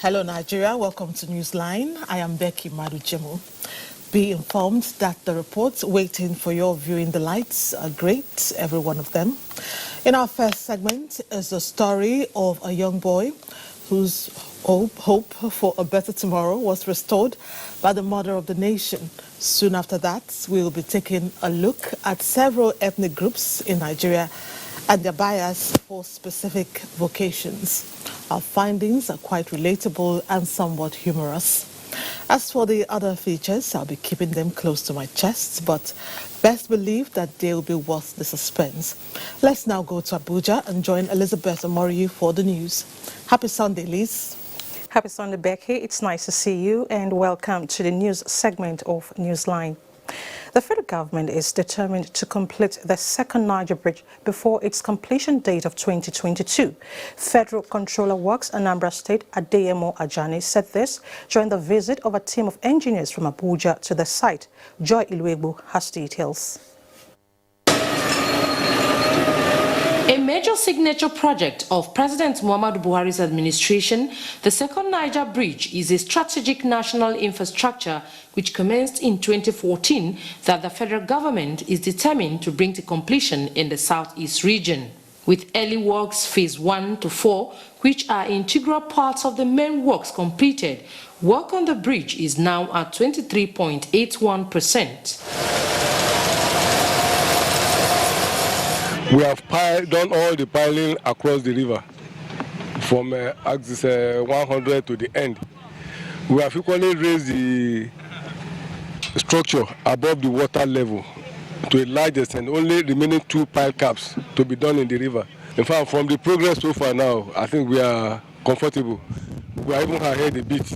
Hello, Nigeria. Welcome to Newsline. I am Becky Madujemu. Be informed that the reports waiting for your viewing delights are great, every one of them. In our first segment is the story of a young boy whose hope for a better tomorrow was restored by the mother of the nation. Soon after that, we will be taking a look at several ethnic groups in Nigeria and their bias for specific vocations. Our findings are quite relatable and somewhat humorous. As for the other features, I'll be keeping them close to my chest, but best believe that they will be worth the suspense. Let's now go to Abuja and join Elizabeth Omoriyu for the news. Happy Sunday, Liz. Happy Sunday, Becky. It's nice to see you and welcome to the news segment of Newsline. The federal government is determined to complete the second Niger Bridge before its completion date of 2022. Federal Controller Works Anambra State Adeyemo Ajani said this during the visit of a team of engineers from Abuja to the site. Joy Iluegbu has details. A major signature project of President Muhammadu Buhari's administration, the second Niger Bridge is a strategic national infrastructure which commenced in 2014 that the federal government is determined to bring to completion in the southeast region. With early works phase 1 to 4, which are integral parts of the main works completed, work on the bridge is now at 23.81%. We have done all the piling across the river from axis 100 to the end. We have equally raised the structure above the water level to a large extent, only remaining 2 pile caps to be done in the river. In fact, from the progress so far now, I think we are comfortable. We are even ahead a bit.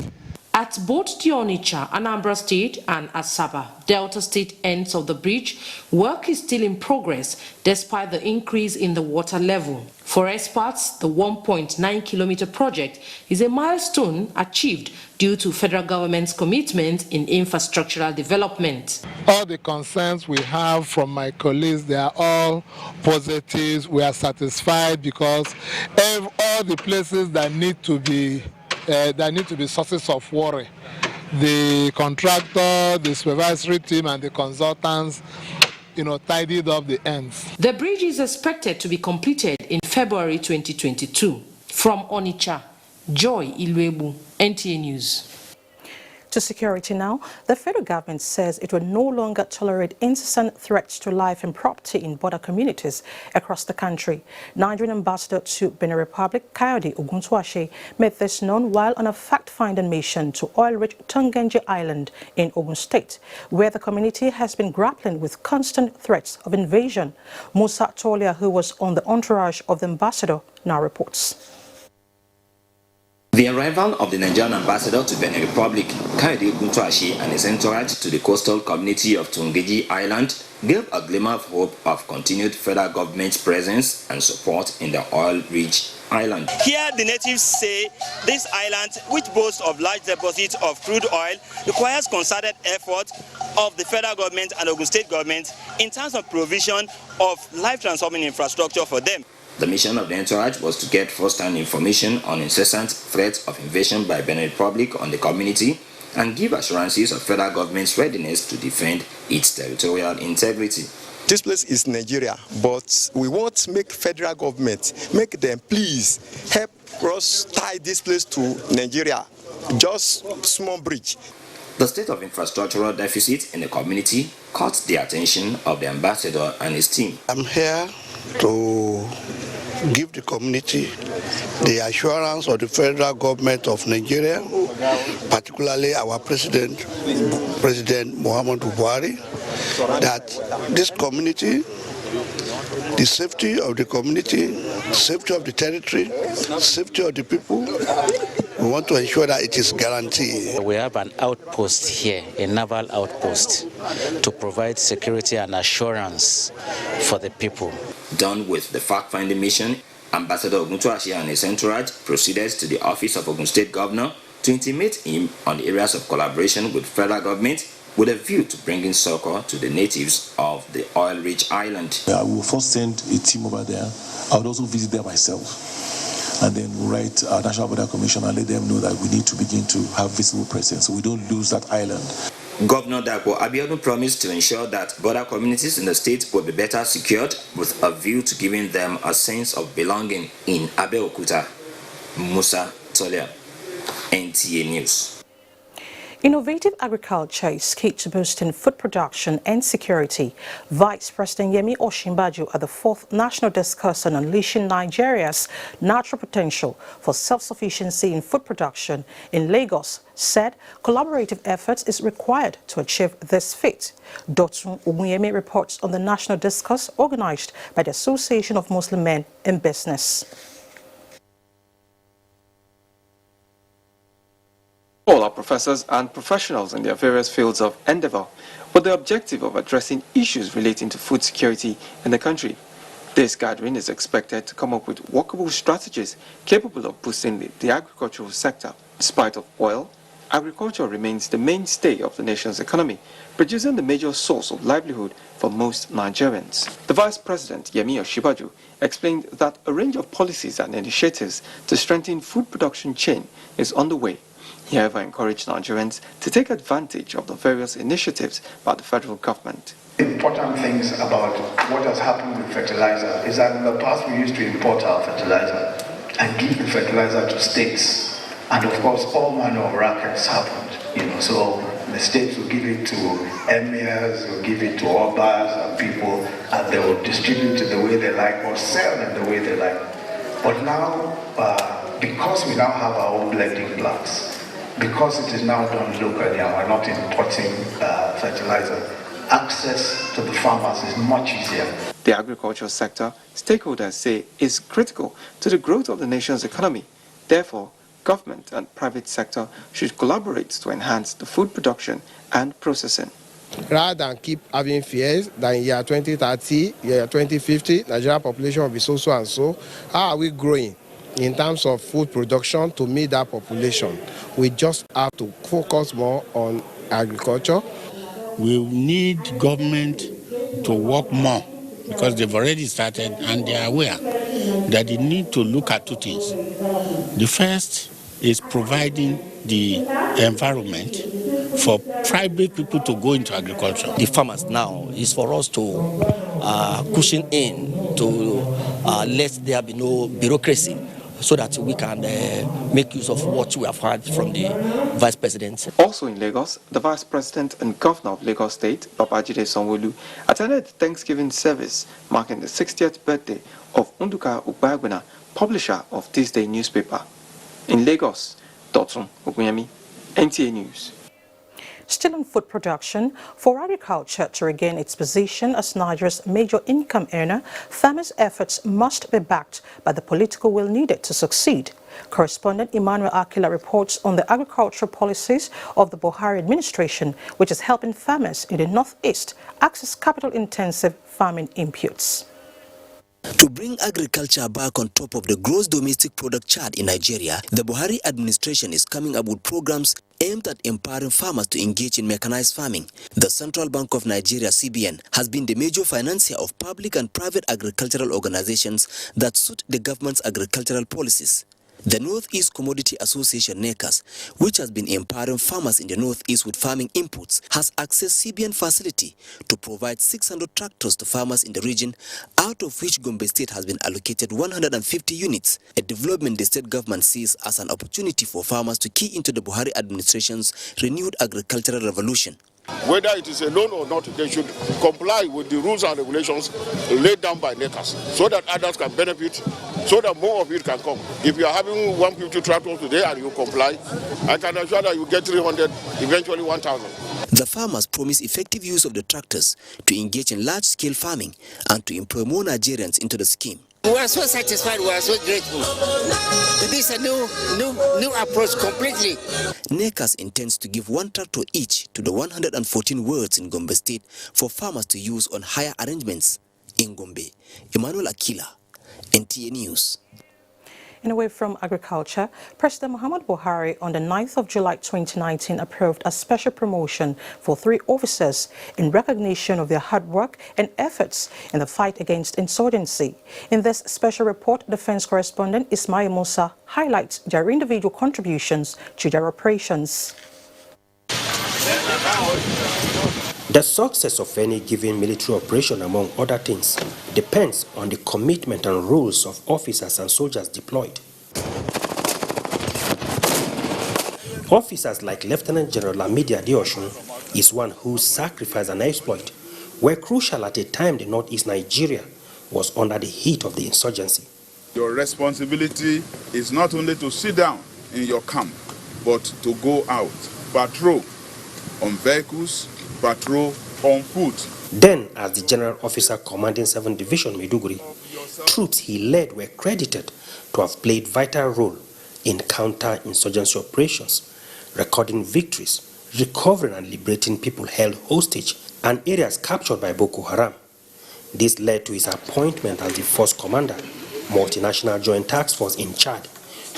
At both the Onitsha, Anambra State and Asaba, Delta State ends of the bridge, work is still in progress despite the increase in the water level. For experts, the 1.9-kilometer project is a milestone achieved due to federal government's commitment in infrastructural development. All the concerns we have from my colleagues, they are all positives. We are satisfied because all the places that need to be sources of worry, the contractor, the supervisory team and the consultants, tidied up the ends. The bridge is expected to be completed in February 2022. From Onitsha, Joy Iluegbu, NTA News. To security now, the federal government says it will no longer tolerate incessant threats to life and property in border communities across the country. Nigerian ambassador to Benin Republic, Kayode Oguntuashe, made this known while on a fact-finding mission to oil-rich Tungenji Island in Ogun State, where the community has been grappling with constant threats of invasion. Musa Tolia, who was on the entourage of the ambassador, now reports. The arrival of the Nigerian ambassador to Benin Republic, Kayode Oguntuashe, and his entourage to the coastal community of Tungenji Island gave a glimmer of hope of continued federal government presence and support in the oil-rich island. Here, the natives say this island, which boasts of large deposits of crude oil, requires concerted effort of the federal government and Ogun State government in terms of provision of life-transforming infrastructure for them. The mission of the entourage was to get first-hand information on incessant threats of invasion by Benin Republic on the community and give assurances of federal government's readiness to defend its territorial integrity. This place is Nigeria, but we want to make federal government, make them please help us tie this place to Nigeria, just small bridge. The state of infrastructural deficit in the community caught the attention of the ambassador and his team. I'm here to give the community the assurance of the federal government of Nigeria, particularly our President Muhammadu Buhari, that this community, the safety of the community, safety of the territory, safety of the people, we want to ensure that it is guaranteed. We have an outpost here, a naval outpost, to provide security and assurance for the people. Done with the fact-finding mission, Ambassador Oguntuashe and his entourage proceeded to the office of Ogun State Governor to intimate him on the areas of collaboration with federal government with a view to bringing succor to the natives of the oil-rich island. I will first send a team over there. I would also visit there myself and then we'll write our National Border Commission and let them know that we need to begin to have visible presence so we don't lose that island. Governor Dapo Abiodun promised to ensure that border communities in the state will be better secured with a view to giving them a sense of belonging in Abeokuta. Musa Tolia, NTA News. Innovative agriculture is key to boosting food production and security. Vice President Yemi Osinbajo at the 4th National Discussion on Unleashing Nigeria's Natural Potential for Self-Sufficiency in Food Production in Lagos said collaborative efforts is required to achieve this feat. Dotun Umuyemi reports on the national discourse organized by the Association of Muslim Men in Business. All are professors and professionals in their various fields of endeavor, with the objective of addressing issues relating to food security in the country. This gathering is expected to come up with workable strategies capable of boosting the agricultural sector. In spite of oil, agriculture remains the mainstay of the nation's economy, producing the major source of livelihood for most Nigerians. The Vice President, Yemi Osinbajo, explained that a range of policies and initiatives to strengthen food production chain is underway. He, however, encouraged Nigerians to take advantage of the various initiatives by the federal government. Important things about what has happened with fertilizer is that in the past we used to import our fertilizer and give the fertilizer to states. And of course, all manner of rackets happened. So the states will give it to emirs, will give it to obas and people, and they will distribute it the way they like or sell it the way they like. But now, because we now have our own blending plants, because it is now done locally and we're not importing fertilizer, access to the farmers is much easier. The agricultural sector, stakeholders say, is critical to the growth of the nation's economy. Therefore, government and private sector should collaborate to enhance the food production and processing. Rather than keep having fears that in year 2030, year 2050, Nigerian population will be so and so, how are we growing in terms of food production to meet that population? We just have to focus more on agriculture. We need government to work more because they've already started and they are aware that they need to look at two things. The first is providing the environment for private people to go into agriculture. The farmers now is for us to cushion in to let there be no bureaucracy, so that we can make use of what we have heard from the Vice President. Also in Lagos, the Vice President and Governor of Lagos State, Babajide Sanwo-Olu, attended the Thanksgiving service marking the 60th birthday of Nduka Ugbagbena, publisher of This Day newspaper. In Lagos, Dotun Ogunyemi, NTA News. Still on food production, for agriculture to regain its position as Nigeria's major income earner, farmers' efforts must be backed by the political will needed to succeed. Correspondent Emmanuel Akila reports on the agricultural policies of the Buhari administration, which is helping farmers in the northeast access capital-intensive farming inputs. To bring agriculture back on top of the gross domestic product chart in Nigeria, the Buhari administration is coming up with programs aimed at empowering farmers to engage in mechanized farming. The Central Bank of Nigeria, CBN, has been the major financier of public and private agricultural organizations that suit the government's agricultural policies. The Northeast Commodity Association, NECAS, which has been empowering farmers in the Northeast with farming inputs, has accessed CBN facility to provide 600 tractors to farmers in the region, out of which Gombe State has been allocated 150 units, a development the state government sees as an opportunity for farmers to key into the Buhari administration's renewed agricultural revolution. Whether it is a loan or not, they should comply with the rules and regulations laid down by NECAS so that others can benefit, so that more of it can come. If you are having 150 tractors today and you comply, I can assure that you get 300, eventually 1,000. The farmers promise effective use of the tractors to engage in large-scale farming and to employ more Nigerians into the scheme. We are so satisfied, we are so grateful. This is a new approach completely. NECAS intends to give 1 tractor each to the 114 wards in Gombe State for farmers to use on hire arrangements. In Gombe, Emmanuel Akila, NTA News. And away from agriculture, President Muhammadu Buhari on the 9th of July 2019 approved a special promotion for 3 officers in recognition of their hard work and efforts in the fight against insurgency. In this special report, defense correspondent Ismail Musa highlights their individual contributions to their operations. The success of any given military operation, among other things, depends on the commitment and rules of officers and soldiers deployed. Officers like Lieutenant General Lamidi Adeosun is one whose sacrifice and exploit were crucial at a time the northeast Nigeria was under the heat of the insurgency. Your responsibility is not only to sit down in your camp, but to go out, patrol on vehicles, patrol on foot. Then, as the General Officer commanding 7th Division Maiduguri, troops he led were credited to have played vital role in counter-insurgency operations, recording victories, recovering and liberating people held hostage and areas captured by Boko Haram. This led to his appointment as the Force Commander, Multinational Joint Task Force in Chad,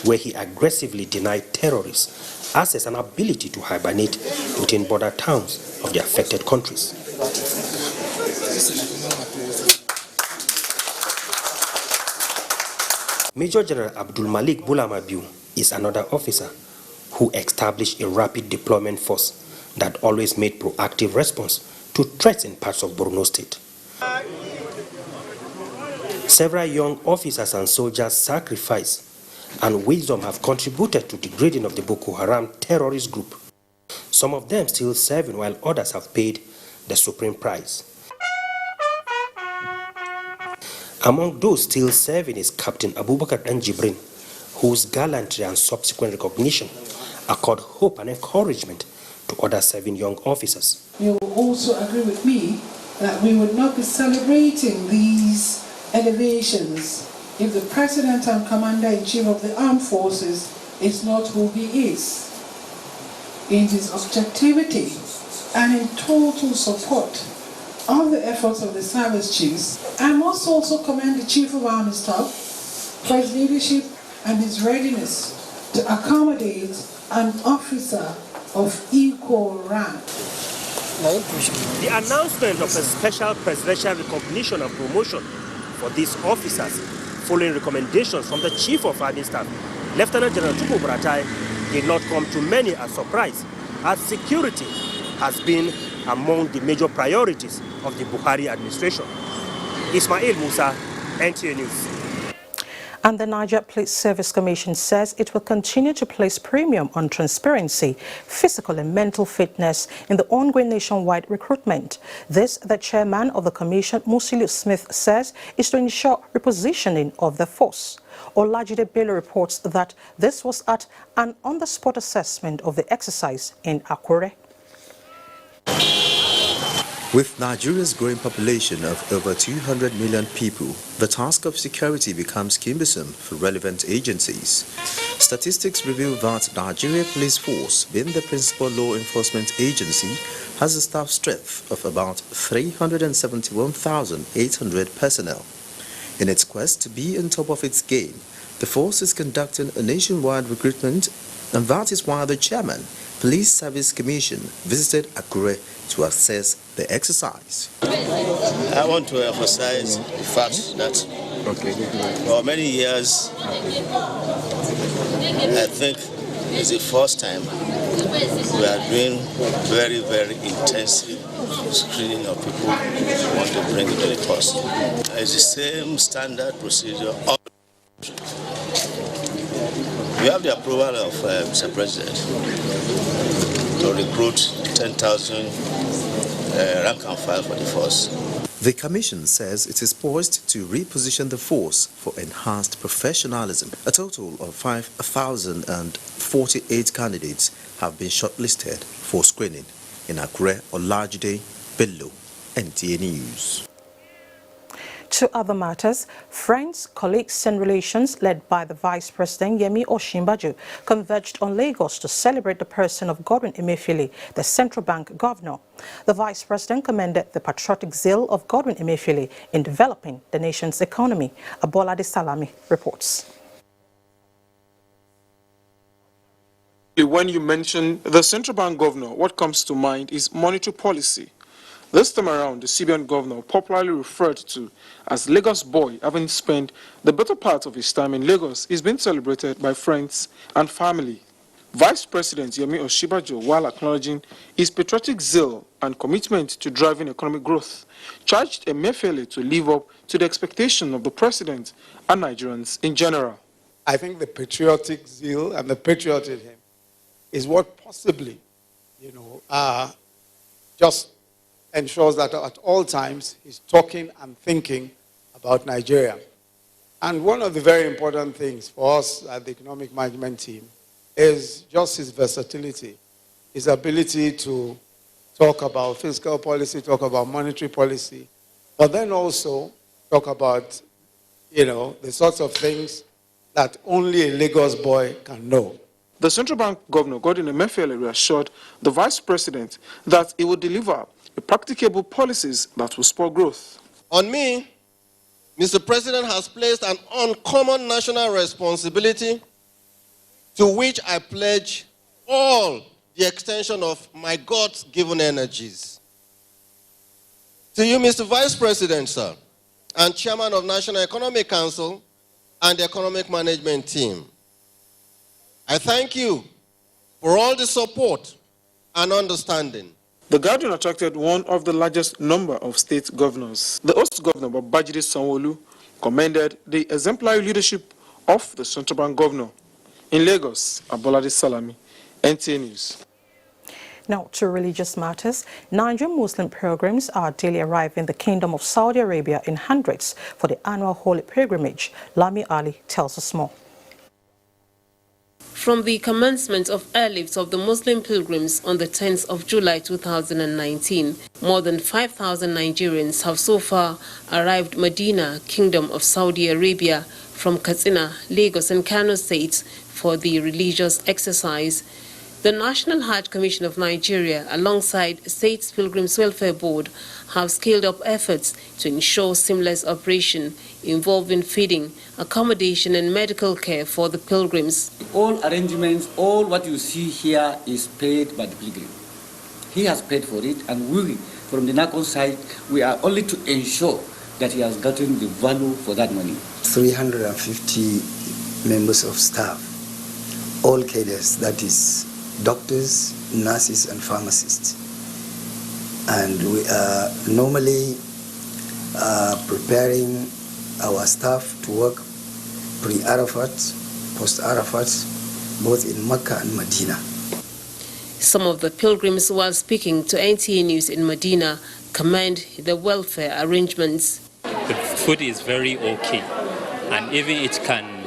where he aggressively denied terrorists access and ability to hibernate within border towns of the affected countries. Major General Abdul Malik Bulamabiu is another officer who established a rapid deployment force that always made proactive response to threats in parts of Borno State. Several young officers and soldiers' sacrifice and wisdom have contributed to the grading of the Boko Haram terrorist group. Some of them still serving while others have paid the supreme price. Among those still serving is Captain Abubakar Jibrin, whose gallantry and subsequent recognition accord hope and encouragement to other serving young officers. You will also agree with me that we would not be celebrating these elevations if the President and Commander-in-Chief of the Armed Forces is not who he is. In his objectivity and in total support of the efforts of the service chiefs, I must also commend the Chief of Army Staff for his leadership and his readiness to accommodate an officer of equal rank. The announcement of a special presidential recognition and promotion for these officers, following recommendations from the Chief of Army Staff, Lieutenant General Tupu Buratai, did not come to many as surprise, as security has been among the major priorities of the Buhari administration. Ismail Musa, NTA News. And the Niger Police Service Commission says it will continue to place premium on transparency, physical and mental fitness in the ongoing nationwide recruitment. This, the chairman of the commission, Musiliu Smith, says is to ensure repositioning of the force. Olajide Bello reports that this was at an on-the-spot assessment of the exercise in Akure. With Nigeria's growing population of over 200 million people, the task of security becomes cumbersome for relevant agencies. Statistics reveal that Nigeria Police Force, being the principal law enforcement agency, has a staff strength of about 371,800 personnel. In its quest to be on top of its game, the force is conducting a nationwide recruitment, and that is why the chairman, Police Service Commission, visited Akure to assess the exercise. I want to emphasize the fact that for many years, I think it's the first time we are doing very, very intensive screening of people who want to bring into the force. It's the same standard procedure. We have the approval of Mr. President to recruit 10,000 rank and file for the force. The Commission says it is poised to reposition the force for enhanced professionalism. A total of 5,048 candidates have been shortlisted for screening. In Akure, Olajide Bello, NTA News. To other matters, friends, colleagues and relations led by the Vice President Yemi Osinbajo converged on Lagos to celebrate the person of Godwin Emefiele, the central bank governor. The Vice President commended the patriotic zeal of Godwin Emefiele in developing the nation's economy. Abolade Salami reports. When you mention the central bank governor, what comes to mind is monetary policy. This time around, the CBN governor, popularly referred to as Lagos boy, having spent the better part of his time in Lagos, is being celebrated by friends and family. Vice President Yemi Osinbajo, while acknowledging his patriotic zeal and commitment to driving economic growth, charged Emefiele to live up to the expectation of the president and Nigerians in general. I think the patriotic zeal and the patriotism is what possibly, just ensures that at all times he's talking and thinking about Nigeria. And one of the very important things for us at the economic management team is just his versatility, his ability to talk about fiscal policy, talk about monetary policy, but then also talk about, the sorts of things that only a Lagos boy can know. The central bank governor, Godwin Emefiele, reassured the vice president that he would deliver practicable policies that will spur growth. On me, Mr. President has placed an uncommon national responsibility to which I pledge all the extension of my God-given energies. To you, Mr. Vice President, sir, and Chairman of National Economic Council and the Economic Management Team, I thank you for all the support and understanding. The gathering attracted one of the largest number of state governors. The host governor, Babajide Sanwo-Olu, commended the exemplary leadership of the central bank governor. In Lagos, Abolade Salami, NTA News. Now to religious matters, Nigerian Muslim pilgrims are daily arriving in the Kingdom of Saudi Arabia in hundreds for the annual holy pilgrimage. Lami Ali tells us more. From the commencement of airlifts of the Muslim pilgrims on the 10th of July 2019, more than 5,000 Nigerians have so far arrived Medina, Kingdom of Saudi Arabia, from Katsina, Lagos and Kano states for the religious exercise. The National Hajj Commission of Nigeria, alongside States Pilgrims Welfare Board, have scaled up efforts to ensure seamless operation involving feeding, accommodation and medical care for the pilgrims. All arrangements, all what you see here is paid by the pilgrim. He has paid for it, and we, from the NACON side, we are only to ensure that he has gotten the value for that money. 350 members of staff, all cadres, that is doctors, nurses and pharmacists. And we are normally preparing our staff to work pre-Arafat, post-Arafat, both in Mecca and Medina. Some of the pilgrims, while speaking to NTA News in Medina, commend the welfare arrangements. The food is very okay, and even it can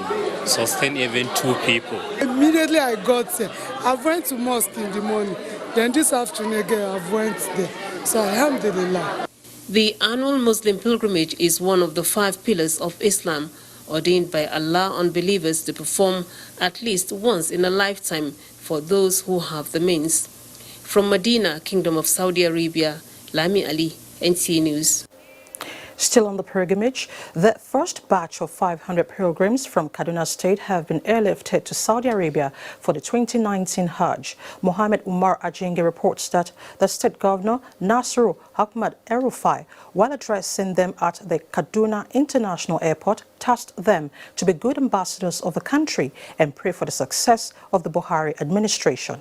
sustain even 2 people. Immediately I got there, I went to mosque in the morning, then this afternoon again I went there. So alhamdulillah. The annual Muslim pilgrimage is one of the 5 pillars of Islam, ordained by Allah on believers to perform at least once in a lifetime for those who have the means. From Medina, Kingdom of Saudi Arabia, Lami Ali, NTA News. Still on the pilgrimage, the first batch of 500 pilgrims from Kaduna State have been airlifted to Saudi Arabia for the 2019 Hajj. Mohammed Umar Ajingi reports that the state governor, Nasiru Ahmad El-Rufai, while addressing them at the Kaduna International Airport, tasked them to be good ambassadors of the country and pray for the success of the Buhari administration.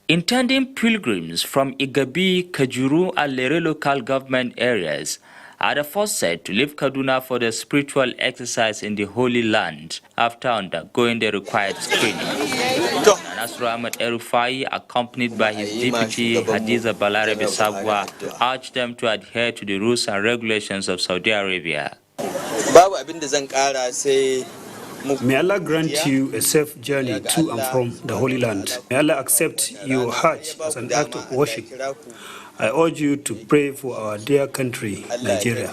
Intending pilgrims from Igabi, Kajuru and Lere local government areas are the first set to leave Kaduna for the spiritual exercise in the Holy Land after undergoing the required screening. Nasiru Ahmad El-Rufai, accompanied by his deputy Hadiza Balarabe Sabwa, urged them to adhere to the rules and regulations of Saudi Arabia. May Allah grant you a safe journey to and from the Holy Land. May Allah accept your Hajj as an act of worship. I urge you to pray for our dear country, Nigeria.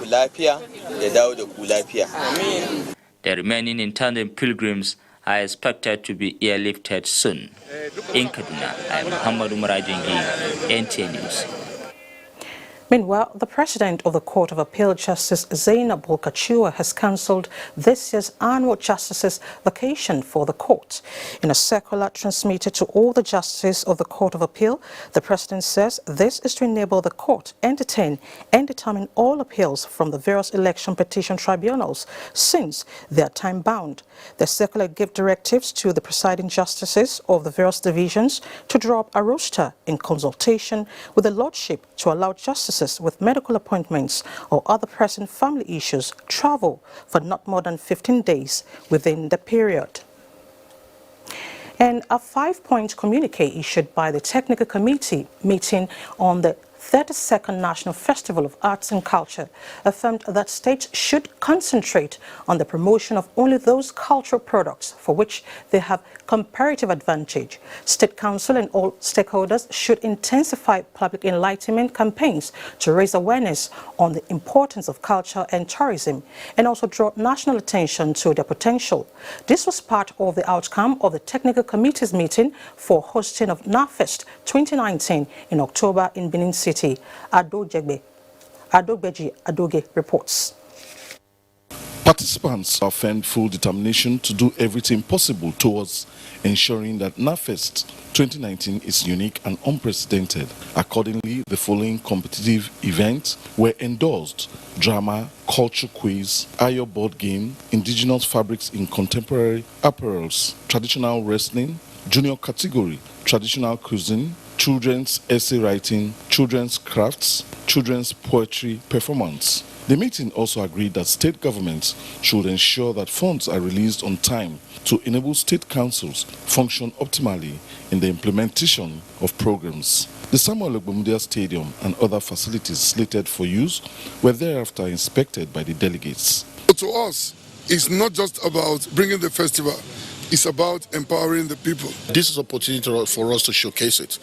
The remaining intended pilgrims are expected to be airlifted soon. In Kaduna, I am Muhammad Umar Ajingi, NTA News. Meanwhile, the president of the Court of Appeal, Justice Zainab Bulkachua, has cancelled this year's annual justices' vacation for the court. In a circular transmitted to all the justices of the Court of Appeal, the president says this is to enable the court entertain and determine all appeals from the various election petition tribunals, since they are time-bound. The circular gave directives to the presiding justices of the various divisions to draw up a roster in consultation with the Lordship to allow justices with medical appointments or other pressing family issues travel for not more than 15 days within the period. And a 5-point communique issued by the Technical Committee meeting on the 32nd National Festival of Arts and Culture affirmed that states should concentrate on the promotion of only those cultural products for which they have comparative advantage. State Council and all stakeholders should intensify public enlightenment campaigns to raise awareness on the importance of culture and tourism, and also draw national attention to their potential. This was part of the outcome of the Technical Committee's meeting for hosting of NAFEST 2019 in October in Benin City. Adogbeji Adoge reports. Participants affirmed full determination to do everything possible towards ensuring that NAFEST 2019 is unique and unprecedented. Accordingly, the following competitive events were endorsed: drama, culture quiz, Ayo board game, indigenous fabrics in contemporary apparels, traditional wrestling, junior category, traditional cuisine, children's essay writing, children's crafts, children's poetry performance. The meeting also agreed that state governments should ensure that funds are released on time to enable state councils function optimally in the implementation of programs. The Samuel Ogbomudia Stadium and other facilities slated for use were thereafter inspected by the delegates. To us, it's not just about bringing the festival. It's about empowering the people. This is an opportunity for us to showcase it.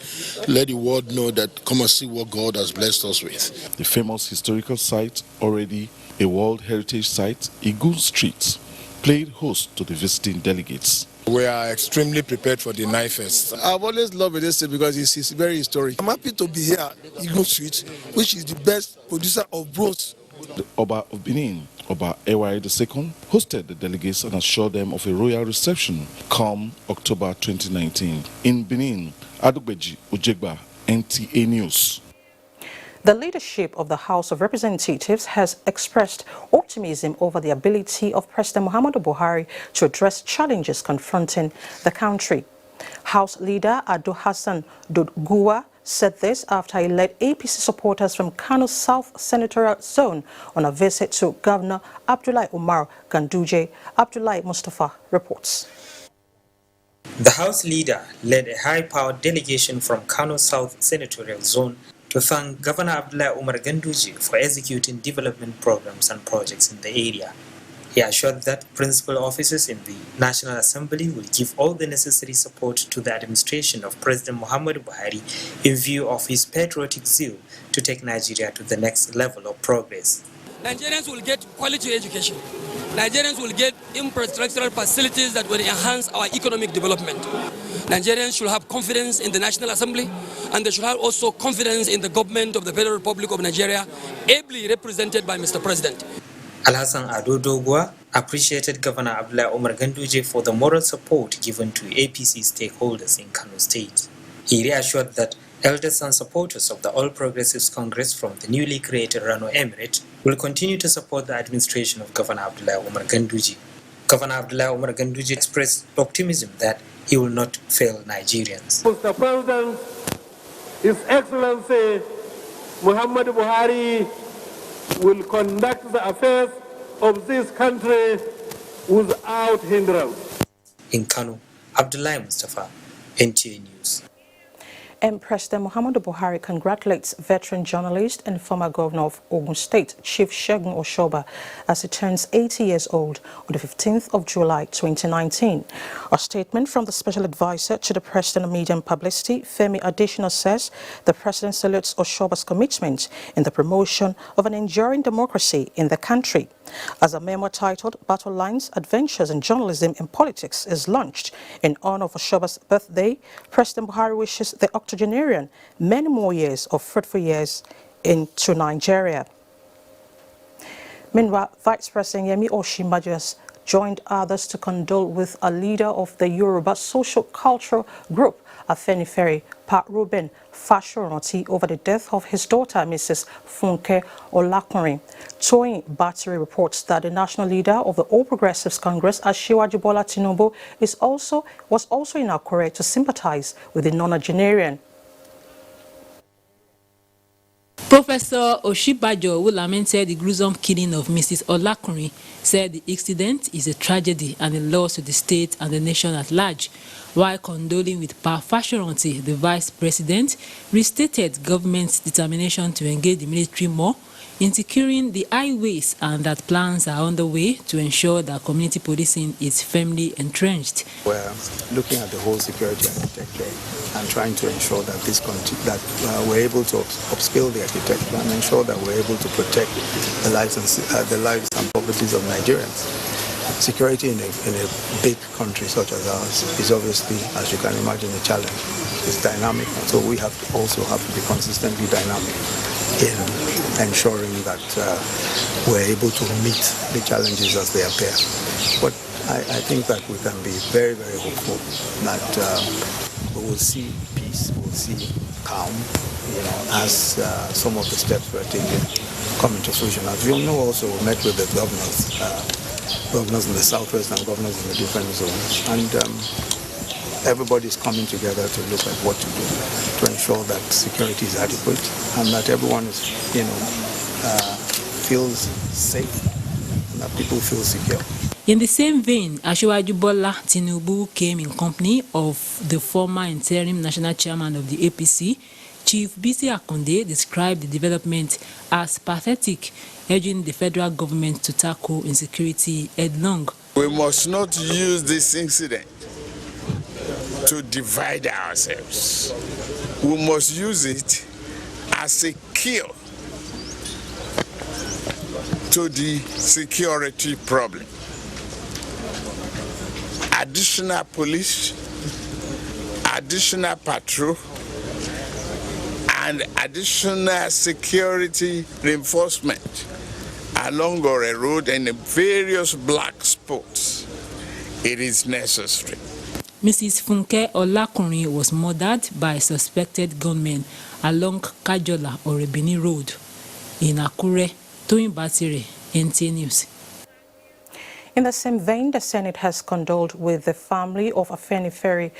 Let the world know that come and see what God has blessed us with. The famous historical site, already a World Heritage Site, Igu Street, played host to the visiting delegates. We are extremely prepared for the NAFEST. I've always loved this state because it's very historic. I'm happy to be here at Igu Street, which is the best producer of bronze. The Oba of Benin, Oba Ewaye II, hosted the delegates and assured them of a royal reception come October 2019. In Benin, Adogbeji Ojegba, NTA News. The leadership of the House of Representatives has expressed optimism over the ability of President Muhammadu Buhari to address challenges confronting the country. House Leader Ado Hassan Dodguwa said this after he led APC supporters from Kano South Senatorial Zone on a visit to Governor Abdullahi Umar Ganduje. Abdullahi Mustafa reports. The House leader led a high-powered delegation from Kano South Senatorial Zone to thank Governor Abdullahi Umar Ganduje for executing development programs and projects in the area. He assured that principal officers in the National Assembly will give all the necessary support to the administration of President Muhammadu Buhari in view of his patriotic zeal to take Nigeria to the next level of progress. Nigerians will get quality education. Nigerians will get infrastructural facilities that will enhance our economic development. Nigerians should have confidence in the National Assembly, and they should have also confidence in the government of the Federal Republic of Nigeria, ably represented by Mr. President. Alhassan Ado Dogwa appreciated Governor Abdullahi Umar Ganduje for the moral support given to APC stakeholders in Kano State. He reassured that elders and supporters of the All Progressives Congress from the newly created Rano Emirate will continue to support the administration of Governor Abdullahi Umar Ganduje. Governor Abdullahi Umar Ganduje expressed optimism that he will not fail Nigerians. Mr. President, His Excellency Muhammadu Buhari will conduct the affairs of this country without hindrance. In Kano, Abdullahi Mustafa, NTA News. And President Muhammadu Buhari congratulates veteran journalist and former governor of Ogun State, Chief Segun Oshoba, as he turns 80 years old on the 15th of July 2019. A statement from the special advisor to the President of Media and Publicity, Femi Adesina, says the President salutes Oshoba's commitment in the promotion of an enduring democracy in the country. As a memo titled Battle Lines, Adventures in Journalism and Politics is launched in honor of Oshoba's birthday, President Buhari wishes the octogenarian many more years of fruitful years into Nigeria. Meanwhile, Vice President Yemi Osinbajo has joined others to condole with a leader of the Yoruba social-cultural group, Afenifere, Pat Ruben Fashoranti, over the death of his daughter, Mrs. Funke Olakunrin. Toyin Battery reports that the national leader of the All Progressives Congress, Asiwaju Bola Tinubu, was also in Akure to sympathize with the nonagenarian. Professor Osinbajo, who lamented the gruesome killing of Mrs. Olakunrin, said the incident is a tragedy and a loss to the state and the nation at large. While condoling with Pa Fashoranti, the vice president restated government's determination to engage the military more in securing the highways and that plans are underway to ensure that community policing is firmly entrenched. We're looking at the whole security architecture and trying to ensure that we're able to upskill the architecture and ensure that we're able to protect the lives and properties of Nigerians. Security in a big country such as ours is obviously, as you can imagine, a challenge. It's dynamic, and so we also have to be consistently dynamic in ensuring that we're able to meet the challenges as they appear. But I think that we can be very, very hopeful that we will see peace, we'll see calm, as some of the steps we're taking come into fruition. As you know, also we met with the governors in the southwest and governors in the different zones, and everybody's coming together to look at what to do to ensure that security is adequate and that everyone is, feels safe and that people feel secure. In the same vein, Asiwaju Bola Tinubu came in company of the former interim national chairman of the APC, Chief Bisi Akonde, described the development as pathetic, urging the federal government to tackle insecurity headlong. We must not use this incident to divide ourselves. We must use it as a cure to the security problem. Additional police, additional patrol, and additional security reinforcement along our road and in various black spots. It is necessary. Mrs. Funke Olakunrin was murdered by suspected gunmen along Kajola Orebini Road in Akure. Toyin Battery, NTA News. In the same vein, the Senate has condoled with the family of Afenifere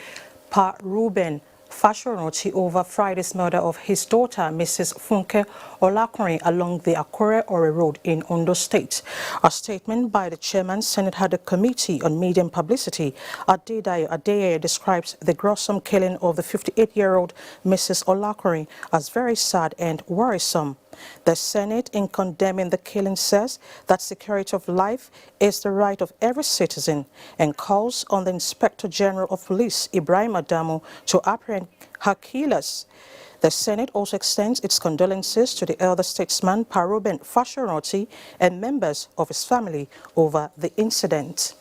Pa Ruben Fashoranti over Friday's murder of his daughter, Mrs. Funke Olakunrin, along the Akure-Ore Road in Ondo State. A statement by the chairman, Senate Head Committee on Media and Publicity, Adedayo Adeyeye, describes the gruesome killing of the 58-year-old Mrs. Olakunrin as very sad and worrisome. The Senate, in condemning the killing, says that security of life is the right of every citizen and calls on the Inspector General of Police, Ibrahim Adamu, to apprehend her killers. The Senate also extends its condolences to the elder statesman, Pa Ruben Fashoranti, and members of his family over the incident.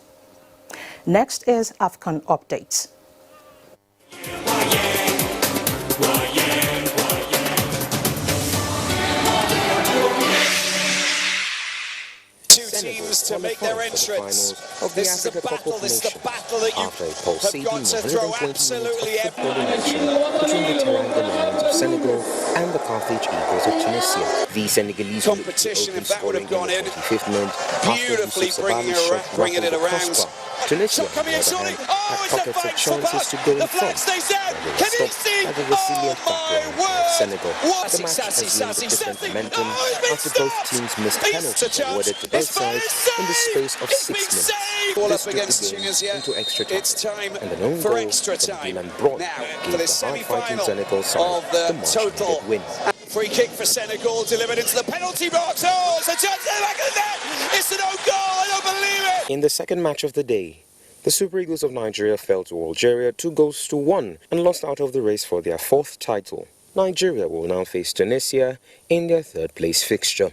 Next is AFCON updates. Teams to make their entrance. This is a battle. This is the battle that you have got to throw absolutely between the Teranga Lions of Senegal and the Carthage Eagles of Tunisia. The Senegalese competition, if that would have gone in, beautifully bringing it around. Tunisia had pockets of chances to go in front, but they were stopped by the resilient backline of Senegal. The match assumed different momentum after both teams missed penalties awarded to both sides in the space of 6 minutes. This took the game into extra time, and an own goal from Dylan Broad gave the hard-fighting Senegal side the much-needed win. Free kick for Senegal, delivered into the penalty box. Oh, it's a chance in the back of the net. It's an own goal. I don't believe it. In the second match of the day, the Super Eagles of Nigeria fell to Algeria 2-1 and lost out of the race for their 4th title. Nigeria will now face Tunisia in their 3rd place fixture.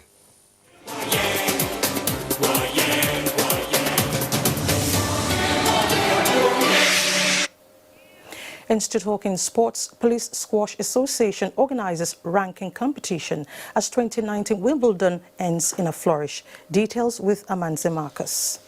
And still talking sports, Police Squash Association organizes ranking competition as 2019 Wimbledon ends in a flourish. Details with Amanze Marcus.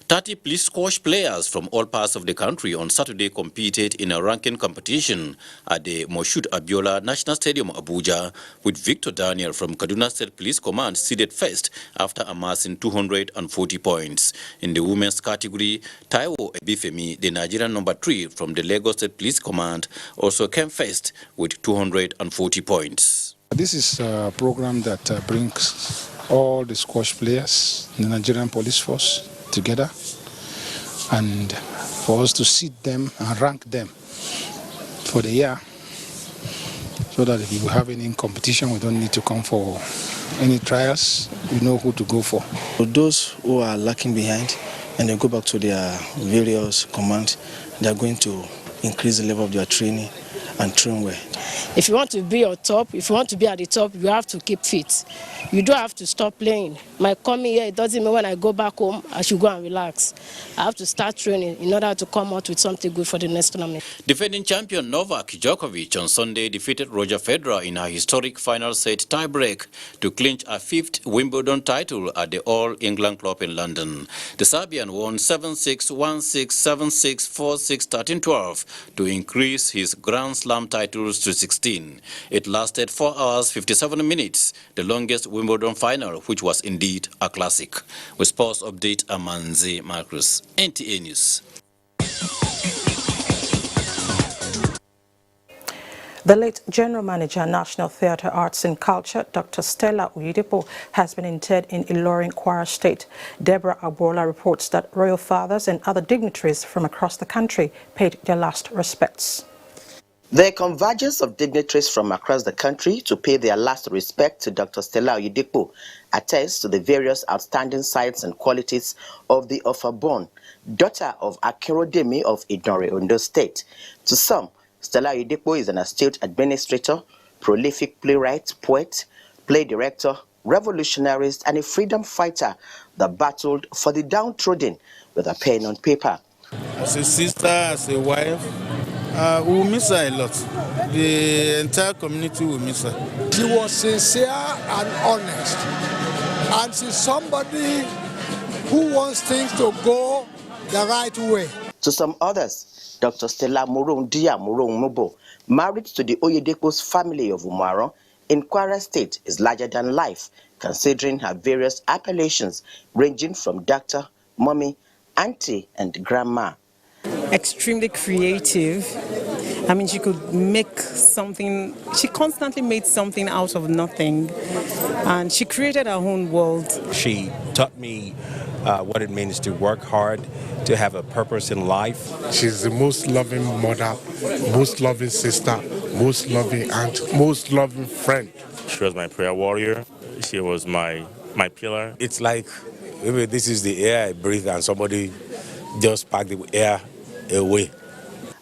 30 police squash players from all parts of the country on Saturday competed in a ranking competition at the Moshood Abiola National Stadium, Abuja, with Victor Daniel from Kaduna State Police Command seeded first after amassing 240 points. In the women's category, Taiwo Ebifemi, the Nigerian number 3 from the Lagos State Police Command, also came first with 240 points. This is a program that brings all the squash players in the Nigerian police force together, and for us to seed them and rank them for the year, so that if we have any competition, we don't need to come for any trials. We know who to go for. For those who are lacking behind and they go back to their various commands, they are going to increase the level of their training and train well. If you want to be on top, if you want to be at the top, you have to keep fit. You don't have to stop playing. My coming here, it doesn't mean when I go back home, I should go and relax. I have to start training in order to come out with something good for the next tournament. Defending champion Novak Djokovic on Sunday defeated Roger Federer in a historic final set tiebreak to clinch a 5th Wimbledon title at the All England Club in London. The Serbian won 7-6, 1-6, 7-6, 4-6, 13-12 to increase his Grand Slam titles to 16. It lasted 4 hours 57 minutes, the longest Wimbledon final, which was indeed a classic. With sports update, Amanze Marcus, NTA News. The late General Manager, National Theatre Arts and Culture, Dr. Stella Oyedepo, has been interred in Ilorin, Kwara State. Deborah Agbola reports that royal fathers and other dignitaries from across the country paid their last respects. The convergence of dignitaries from across the country to pay their last respect to Dr. Stella Oyedepo attests to the various outstanding sides and qualities of the Ofa-born, daughter of Akerodemi of Idore, Ondo State. To some, Stella Oyedepo is an astute administrator, prolific playwright, poet, play director, revolutionarist, and a freedom fighter that battled for the downtrodden with a pen on paper. As a sister, as a wife, we will miss her a lot. The entire community will miss her. She was sincere and honest, and she's somebody who wants things to go the right way. To some others, Dr. Stella Morondia Moronmobo, married to the Oyedepo's family of Umaro in Kwara State, is larger than life, considering her various appellations ranging from doctor, mommy, auntie, and grandma. Extremely creative. I mean, she could make something, she constantly made something out of nothing, and she created her own world. She taught me what it means to work hard, to have a purpose in life. She's the most loving mother, most loving sister, most loving aunt, most loving friend. She was my prayer warrior. She was my pillar. It's like maybe this is the air I breathe and somebody just packed the air away.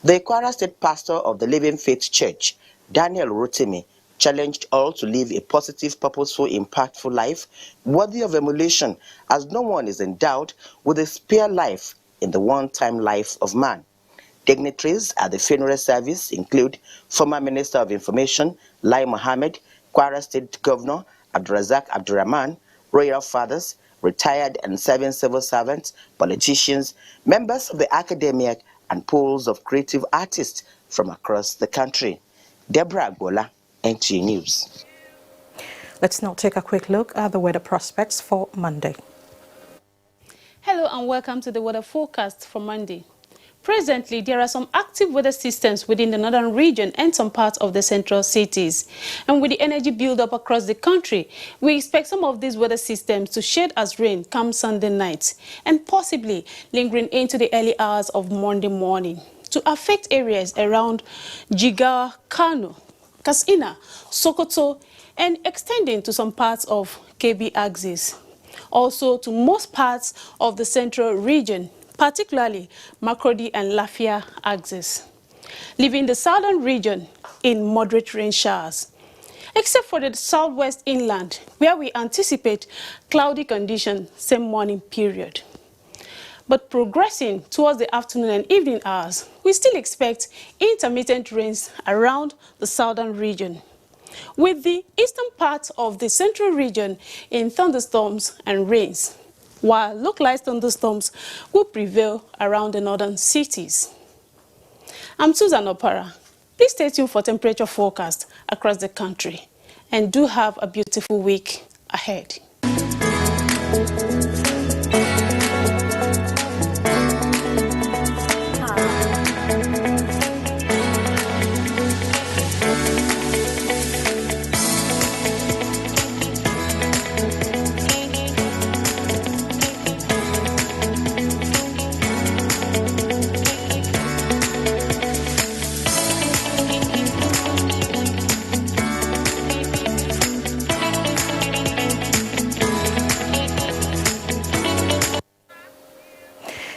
The Kwara State pastor of the Living Faith Church, Daniel Rotimi, challenged all to live a positive, purposeful, impactful life worthy of emulation, as no one is endowed with a spare life in the one-time life of man. Dignitaries at the funeral service include former Minister of Information, Lai Mohammed, Kwara State Governor, Abdurazak Abdurrahman, royal fathers, retired and serving civil servants, politicians, members of the academia, and pools of creative artists from across the country. Deborah Agbola, NTA News. Let's now take a quick look at the weather prospects for Monday. Hello and welcome to the weather forecast for Monday. Presently, there are some active weather systems within the northern region and some parts of the central cities. And with the energy build-up across the country, we expect some of these weather systems to shed as rain come Sunday night and possibly lingering into the early hours of Monday morning to affect areas around Jigawa, Kano, Katsina, Sokoto, and extending to some parts of KB axis. Also to most parts of the central region, particularly Makurdi and Lafia axis, leaving the southern region in moderate rain showers. except for the southwest inland, where we anticipate cloudy conditions same morning period. But progressing towards the afternoon and evening hours, we still expect intermittent rains around the southern region, with the eastern part of the central region in thunderstorms and rains, while localized thunderstorms will prevail around the northern cities. I'm Susan Opara. Please stay tuned for temperature forecast across the country, and do have a beautiful week ahead.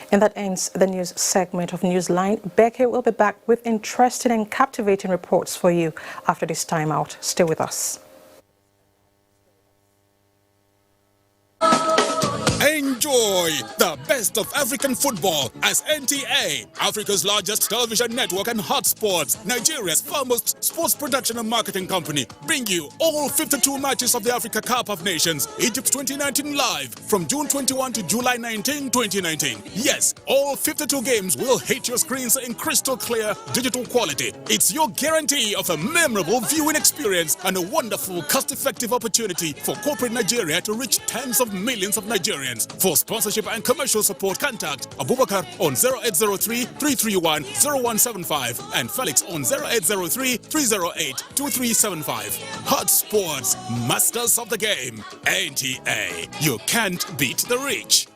And that ends the news segment of Newsline. Becky will be back with interesting and captivating reports for you after this time out. Stay with us. Enjoy the best of African football as NTA, Africa's largest television network and hotspots, Nigeria's foremost sports production and marketing company, bring you all 52 matches of the Africa Cup of Nations, Egypt 2019 live from June 21 to July 19, 2019. Yes, all 52 games will hit your screens in crystal clear digital quality. It's your guarantee of a memorable viewing experience and a wonderful cost-effective opportunity for corporate Nigeria to reach tens of millions of Nigerians. For sponsorship and commercial support, contact Abubakar on 0803-331-0175 and Felix on 0803-308-2375. Hot Sports, masters of the game. NTA, you can't beat the rich.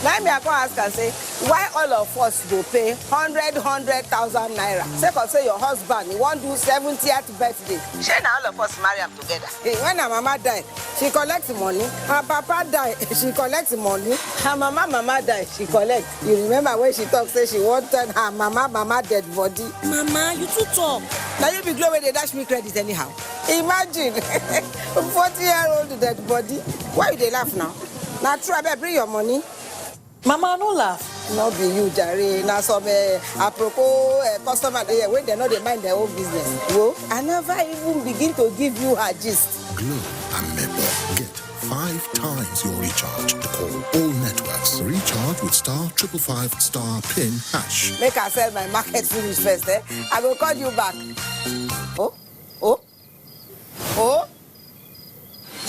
Let me go ask and say, why all of us go pay 100,000 naira? Say your husband, he won't do 70th birthday. She and all of us marry them together. When her mama died, she collects money. Her papa died, she collects money. Her mama died, she collects. You remember when she talked, say she wanted her mama dead body. Mama, you too talk. Now you be glad when they dash me credit anyhow. Imagine, 40-year-old dead body. Why they laugh now? Now try to bring your money. Mama, no laugh. No be you, Jare. Now some apropos customer when they know they mind their own business. Whoa, I never even begin to give you her gist. Glow and Maple. Get 5 times your recharge to call all networks. Recharge with *555*PIN#. Make I sell my market finish first, eh? I will call you back. Oh.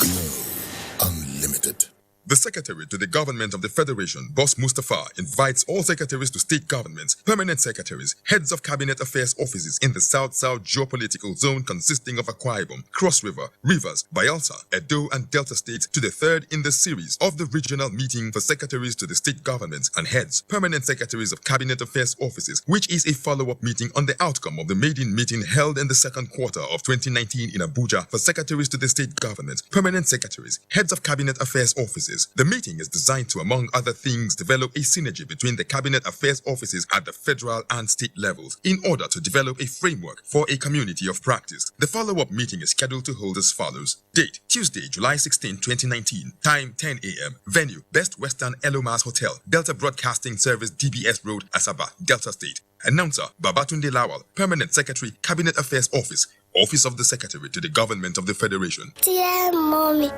Glow Unlimited. The Secretary to the Government of the Federation, Boss Mustafa, invites all secretaries to state governments, permanent secretaries, heads of cabinet affairs offices in the South-South geopolitical zone consisting of Akwa Ibom, Cross River, Rivers, Bayelsa, Edo, and Delta states to the 3rd in the series of the regional meeting for secretaries to the state governments and heads, permanent secretaries of cabinet affairs offices, which is a follow-up meeting on the outcome of the maiden meeting held in the second quarter of 2019 in Abuja for secretaries to the state governments, permanent secretaries, heads of cabinet affairs offices. The meeting is designed to, among other things, develop a synergy between the cabinet affairs offices at the federal and state levels in order to develop a framework for a community of practice. The follow-up meeting is scheduled to hold as follows. Date, Tuesday, July 16, 2019. Time, 10 a.m. Venue, Best Western Elomas Hotel, Delta Broadcasting Service, DBS Road, Asaba, Delta State. Announcer, Babatunde Lawal, Permanent Secretary, Cabinet Affairs Office, Office of the Secretary to the Government of the Federation. Dear Mommy,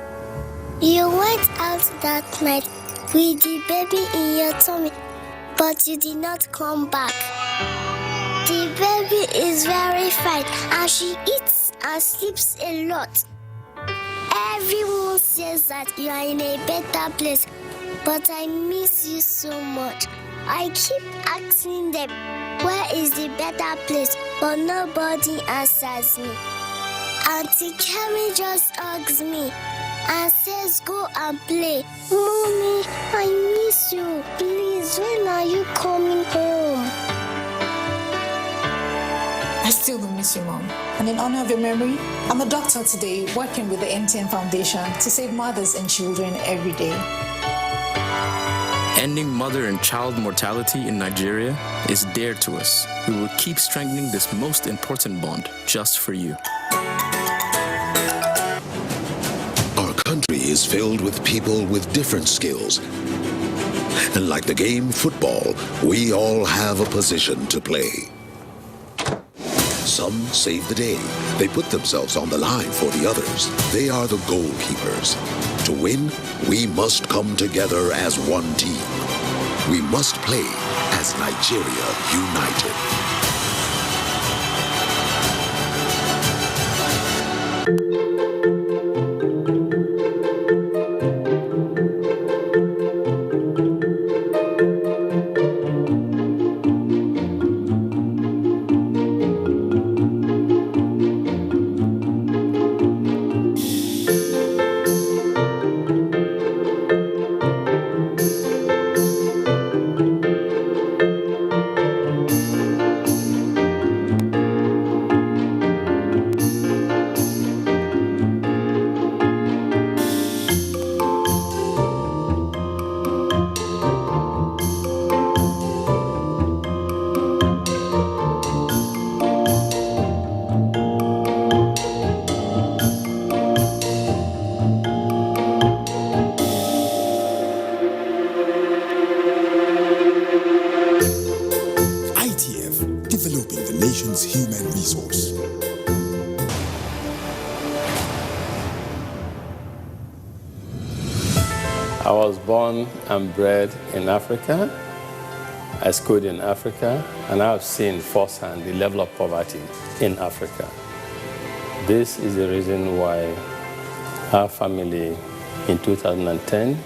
you went out that night with the baby in your tummy, but you did not come back. The baby is very fine and she eats and sleeps a lot. Everyone says that you are in a better place, but I miss you so much. I keep asking them, where is the better place, but nobody answers me. Auntie Kemi just hugs me and says go and play. Mommy, I miss you. Please, when are you coming home? I still do miss you, Mom. And in honor of your memory, I'm a doctor today working with the MTN Foundation to save mothers and children every day. Ending mother and child mortality in Nigeria is dear to us. We will keep strengthening this most important bond just for you. Our country is filled with people with different skills. And like the game football, we all have a position to play. Some save the day. They put themselves on the line for the others. They are the goalkeepers. To win, we must come together as one team. We must play as Nigeria united. Human resource. I was born and bred in Africa. I schooled in Africa, and I have seen firsthand the level of poverty in Africa. This is the reason why our family in 2010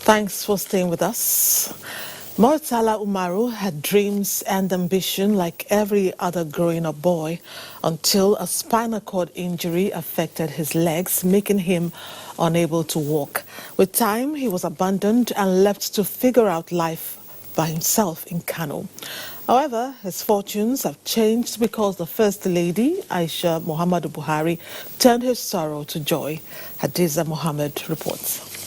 Thanks for staying with us. Murtala Umaru had dreams and ambition like every other growing up boy until a spinal cord injury affected his legs, making him unable to walk. With time, he was abandoned and left to figure out life by himself in Kano. However, his fortunes have changed because the First Lady, Aisha Muhammadu Buhari, turned his sorrow to joy. Hadiza Mohammed reports.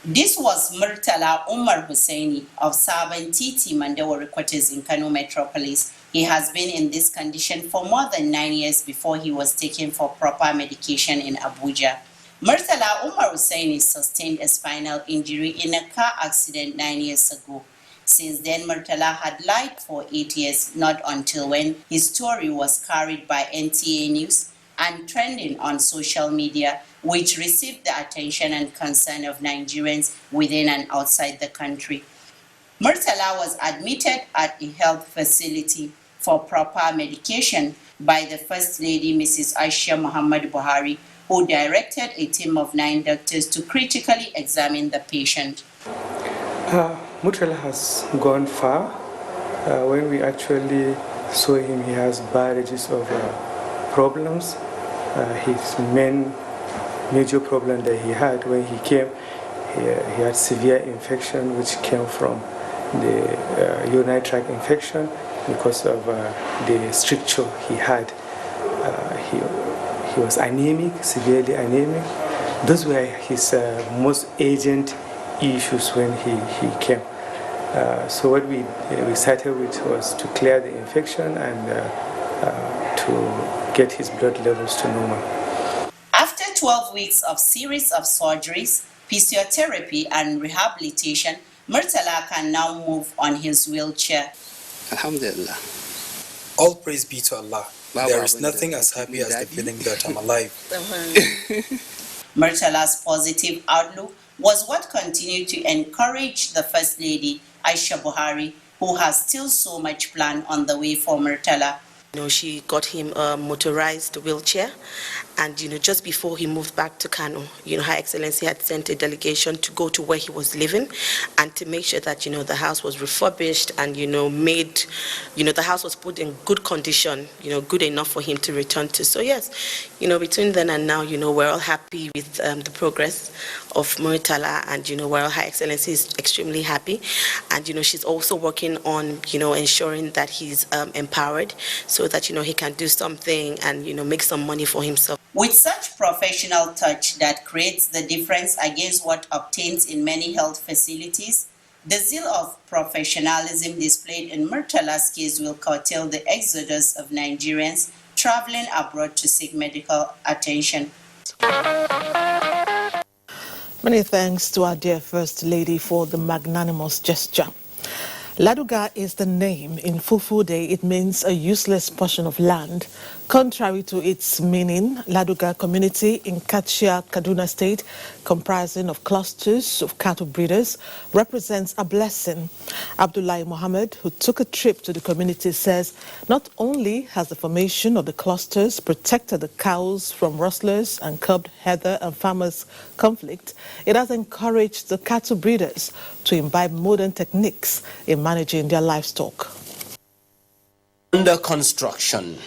This was Murtala Umar Hussaini of Saban Titi Mandawari quarters in Kano Metropolis. He has been in this condition for more than 9 years before he was taken for proper medication in Abuja. Murtala Umar Hussaini sustained a spinal injury in a car accident 9 years ago. Since then, Murtala had lied for 8 years, not until when his story was carried by NTA News and trending on social media, which received the attention and concern of Nigerians within and outside the country. Murtala was admitted at a health facility for proper medication by the First Lady, Mrs. Aisha Muhammadu Buhari, who directed a team of 9 doctors to critically examine the patient. Murtala has gone far. When we actually saw him, he has barrages of problems. His major problem that he had when he came, he had severe infection which came from the urinary tract infection because of the stricture he had. He was anemic, severely anemic. Those were his most urgent issues when he came. So what we started with was to clear the infection and to get his blood levels to normal. After 12 weeks of series of surgeries, physiotherapy and rehabilitation, Murtala can now move on his wheelchair. Alhamdulillah. All praise be to Allah. There is nothing as happy as the feeling that I'm alive. Murtala's positive outlook was what continued to encourage the First Lady, Aisha Buhari, who has still so much planned on the way for Murtala. She got him a motorized wheelchair, and just before he moved back to Kano, Her Excellency had sent a delegation to go to where he was living and to make sure that the house was refurbished and made, the house was put in good condition, good enough for him to return to. So yes, between then and now, we're all happy with the progress of Muritala, and where Her Excellency is extremely happy, and she's also working on ensuring that he's empowered, so that he can do something and make some money for himself. With such professional touch that creates the difference against what obtains in many health facilities, the zeal of professionalism displayed in Murtala's case will curtail the exodus of Nigerians traveling abroad to seek medical attention. Many thanks to our dear First Lady for the magnanimous gesture. Ladoga is the name. In Fulfulde, it means a useless portion of land. Contrary to its meaning, Ladoga community in Kachia, Kaduna State, comprising of clusters of cattle breeders, represents a blessing. Abdullahi Mohammed, who took a trip to the community, says not only has the formation of the clusters protected the cows from rustlers and curbed heather and farmers' conflict, it has encouraged the cattle breeders to imbibe modern techniques in managing their livestock. Under construction.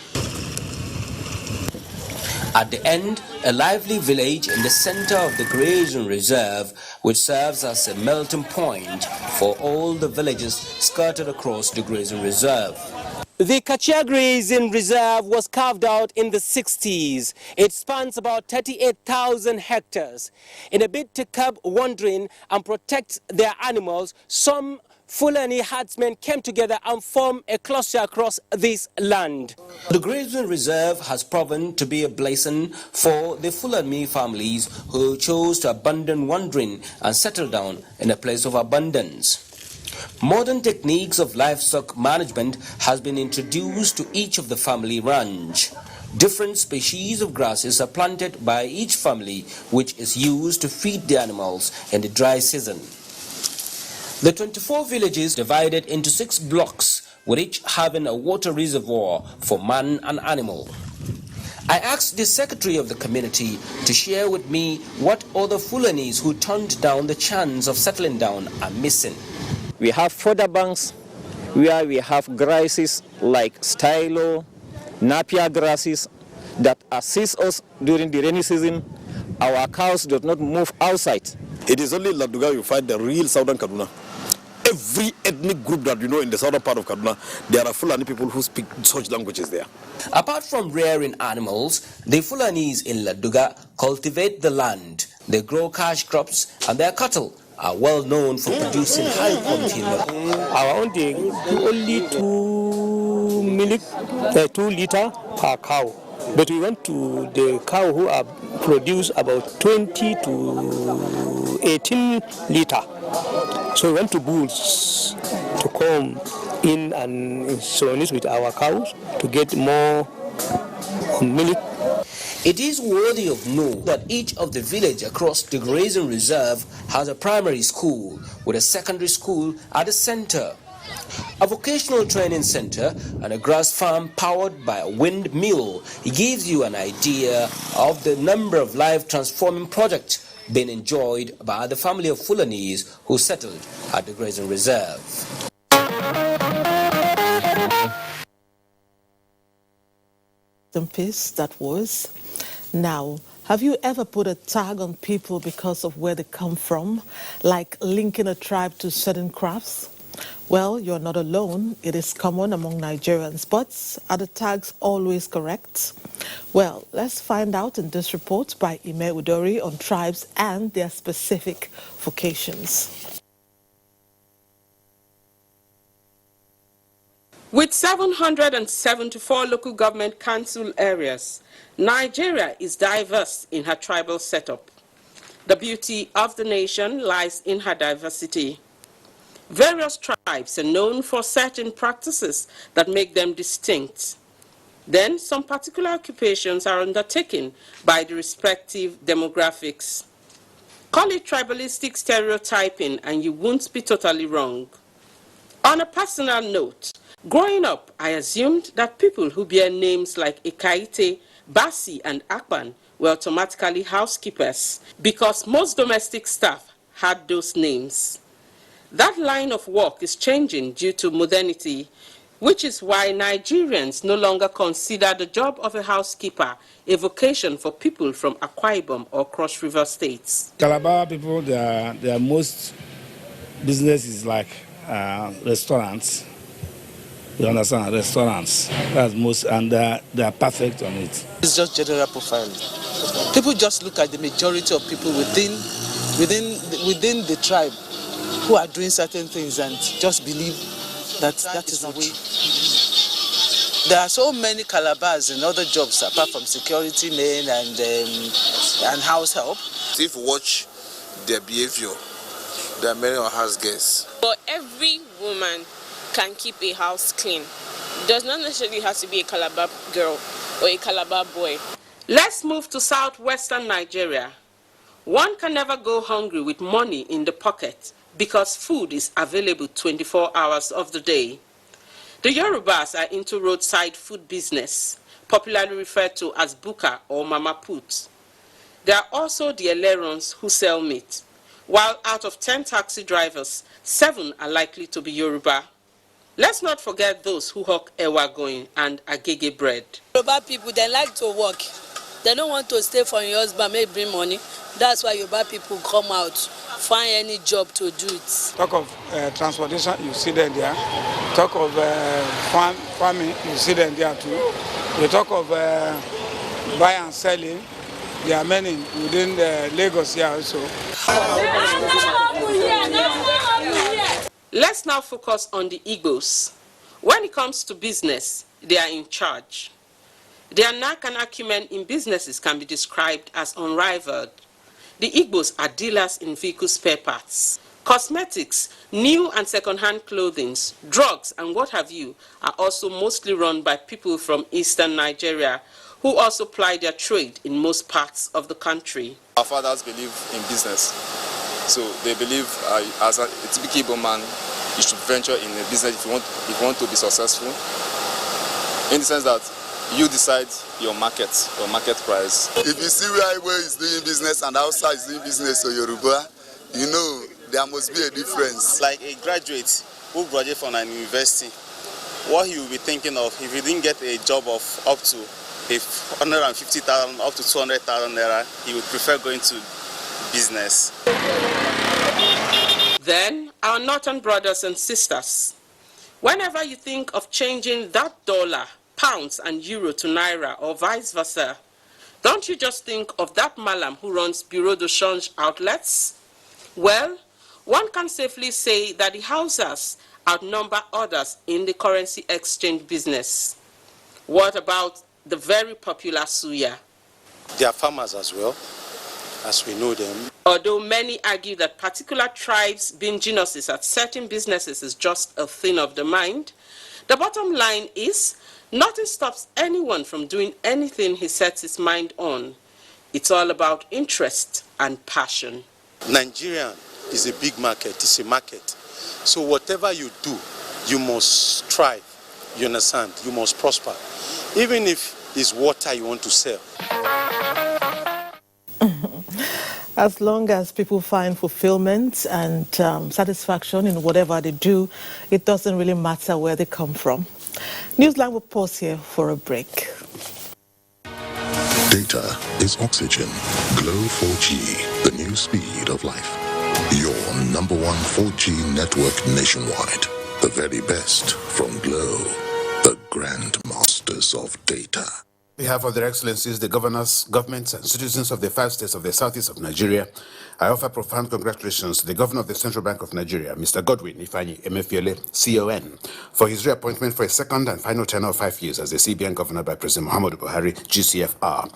At the end, a lively village in the center of the grazing reserve, which serves as a melting point for all the villages skirted across the grazing reserve. The Kachia Grazing Reserve was carved out in the 60s. It spans about 38,000 hectares. In a bid to curb wandering and protect their animals, some Fulani herdsmen came together and formed a cluster across this land. The grazing reserve has proven to be a blessing for the Fulani families who chose to abandon wandering and settle down in a place of abundance. Modern techniques of livestock management has been introduced to each of the family ranch. Different species of grasses are planted by each family, which is used to feed the animals in the dry season. The 24 villages divided into 6 blocks, with each having a water reservoir for man and animal. I asked the secretary of the community to share with me what other Fulanis who turned down the chance of settling down are missing. We have fodder banks where we have grasses like stylo, napier grasses that assist us during the rainy season. Our cows do not move outside. It is only in Ladoga you find the real southern Kaduna. Every ethnic group that you know in the southern part of Kaduna, there are Fulani people who speak such languages there. Apart from rearing animals, the Fulanis in Ladoga cultivate the land. They grow cash crops, and their cattle are well known for producing high quality milk. Our own day, only 2 liters per cow. But we went to the cow who are produce about 20 to 18 liters. So we went to bulls to come in and insonate with our cows to get more milk. It is worthy of note that each of the villages across the grazing reserve has a primary school with a secondary school at the center, a vocational training center, and a grass farm powered by a windmill. It gives you an idea of the number of life transforming projects being enjoyed by the family of Fulanis who settled at the grazing reserve. Piece that was. Now, have you ever put a tag on people because of where they come from, like linking a tribe to certain crafts? Well, you're not alone. It is common among Nigerians, but are the tags always correct? Well, let's find out in this report by Ime Udori on tribes and their specific vocations. With 774 local government council areas, Nigeria is diverse in her tribal setup. The beauty of the nation lies in her diversity. Various tribes are known for certain practices that make them distinct. Then some particular occupations are undertaken by the respective demographics. Call it tribalistic stereotyping and you won't be totally wrong. On a personal note, Growing up, I assumed that people who bear names like Ekaite, Basi, and Akpan were automatically housekeepers because most domestic staff had those names. That line of work is changing due to modernity, which is why Nigerians no longer consider the job of a housekeeper a vocation for people from Akwa Ibom or Cross River states. Calabar people, their most business is like restaurants. You understand? Restaurants. That's most, and they are perfect on it. It's just general profiling. People just look at the majority of people within the tribe who are doing certain things and just believe that is the way. There are so many Calabars and other jobs apart from security men and house help. If you watch their behavior, there are many house girls. But every woman can keep a house clean. It does not necessarily have to be a Calabar girl or a Calabar boy. Let's move to southwestern Nigeria. One can never go hungry with money in the pocket because food is available 24 hours of the day. The Yorubas are into roadside food business, popularly referred to as buka or mama put. There are also the Elerons who sell meat. While out of 10 taxi drivers, 7 are likely to be Yoruba. Let's not forget those who hawk ewa going and agege bread. Yoruba people, they like to work. They don't want to stay for your husband, may bring money. That's why Yoruba people come out, find any job to do it. Talk of transportation, you see them there. Talk of farming, you see them there too. You talk of buy and selling, there are many within Lagos here also. Let's now focus on the Igbos. When it comes to business, they are in charge. Their knack and acumen in businesses can be described as unrivaled. The Igbos are dealers in vehicle spare parts. Cosmetics, new and second-hand clothing, drugs, and what have you are also mostly run by people from eastern Nigeria who also ply their trade in most parts of the country. Our fathers believe in business. So they believe as a typical Igbo man, you should venture in a business if you want to be successful. In the sense that you decide your market price. If you see where Igbo is doing business and outside is doing business or Yoruba, you know there must be a difference. Like a graduate who graduated from an university, what he will be thinking of if he didn't get a job of up to 150,000 up to 200,000 naira, he would prefer going to business. Then, our northern brothers and sisters, whenever you think of changing that dollar, pounds and euro to naira or vice versa, don't you just think of that malam who runs bureau de change outlets? Well, one can safely say that the Hausas outnumber others in the currency exchange business. What about the very popular suya? They are farmers as well, as we know them. Although many argue that particular tribes being geniuses at certain businesses is just a thing of the mind, the bottom line is nothing stops anyone from doing anything he sets his mind on. It's all about interest and passion. Nigeria is a big market, it's a market. So whatever you do, you must strive, you understand, you must prosper. Even if it's water you want to sell. As long as people find fulfillment and satisfaction in whatever they do, it doesn't really matter where they come from. Newsline will pause here for a break. Data is oxygen. Glow 4G, the new speed of life. Your #1 4G network nationwide. The very best from Glow, the grandmasters of data. On behalf of their excellencies, the governors, governments, and citizens of the 5 states of the southeast of Nigeria, I offer profound congratulations to the governor of the Central Bank of Nigeria, Mr. Godwin Ifeanyi Emefiele, CON, for his reappointment for a second and final tenure of 5 years as the CBN governor by President Muhammadu Buhari, GCFR.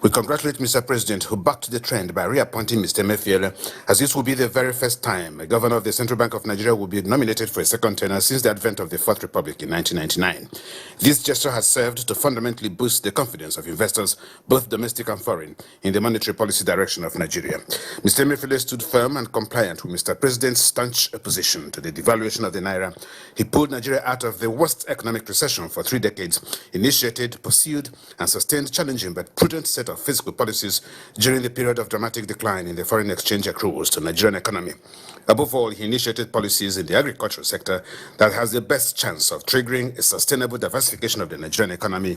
We congratulate Mr. President, who backed the trend by reappointing Mr. Emefiele, as this will be the very first time a governor of the Central Bank of Nigeria will be nominated for a second tenure since the advent of the Fourth Republic in 1999. This gesture has served to fundamentally boost the confidence confidence of investors, both domestic and foreign, in the monetary policy direction of Nigeria. Mr. Emefiele stood firm and compliant with Mr. President's staunch opposition to the devaluation of the naira. He pulled Nigeria out of the worst economic recession for 3 decades, initiated, pursued, and sustained challenging but prudent set of fiscal policies during the period of dramatic decline in the foreign exchange accruals to Nigerian economy. Above all, he initiated policies in the agricultural sector that has the best chance of triggering a sustainable diversification of the Nigerian economy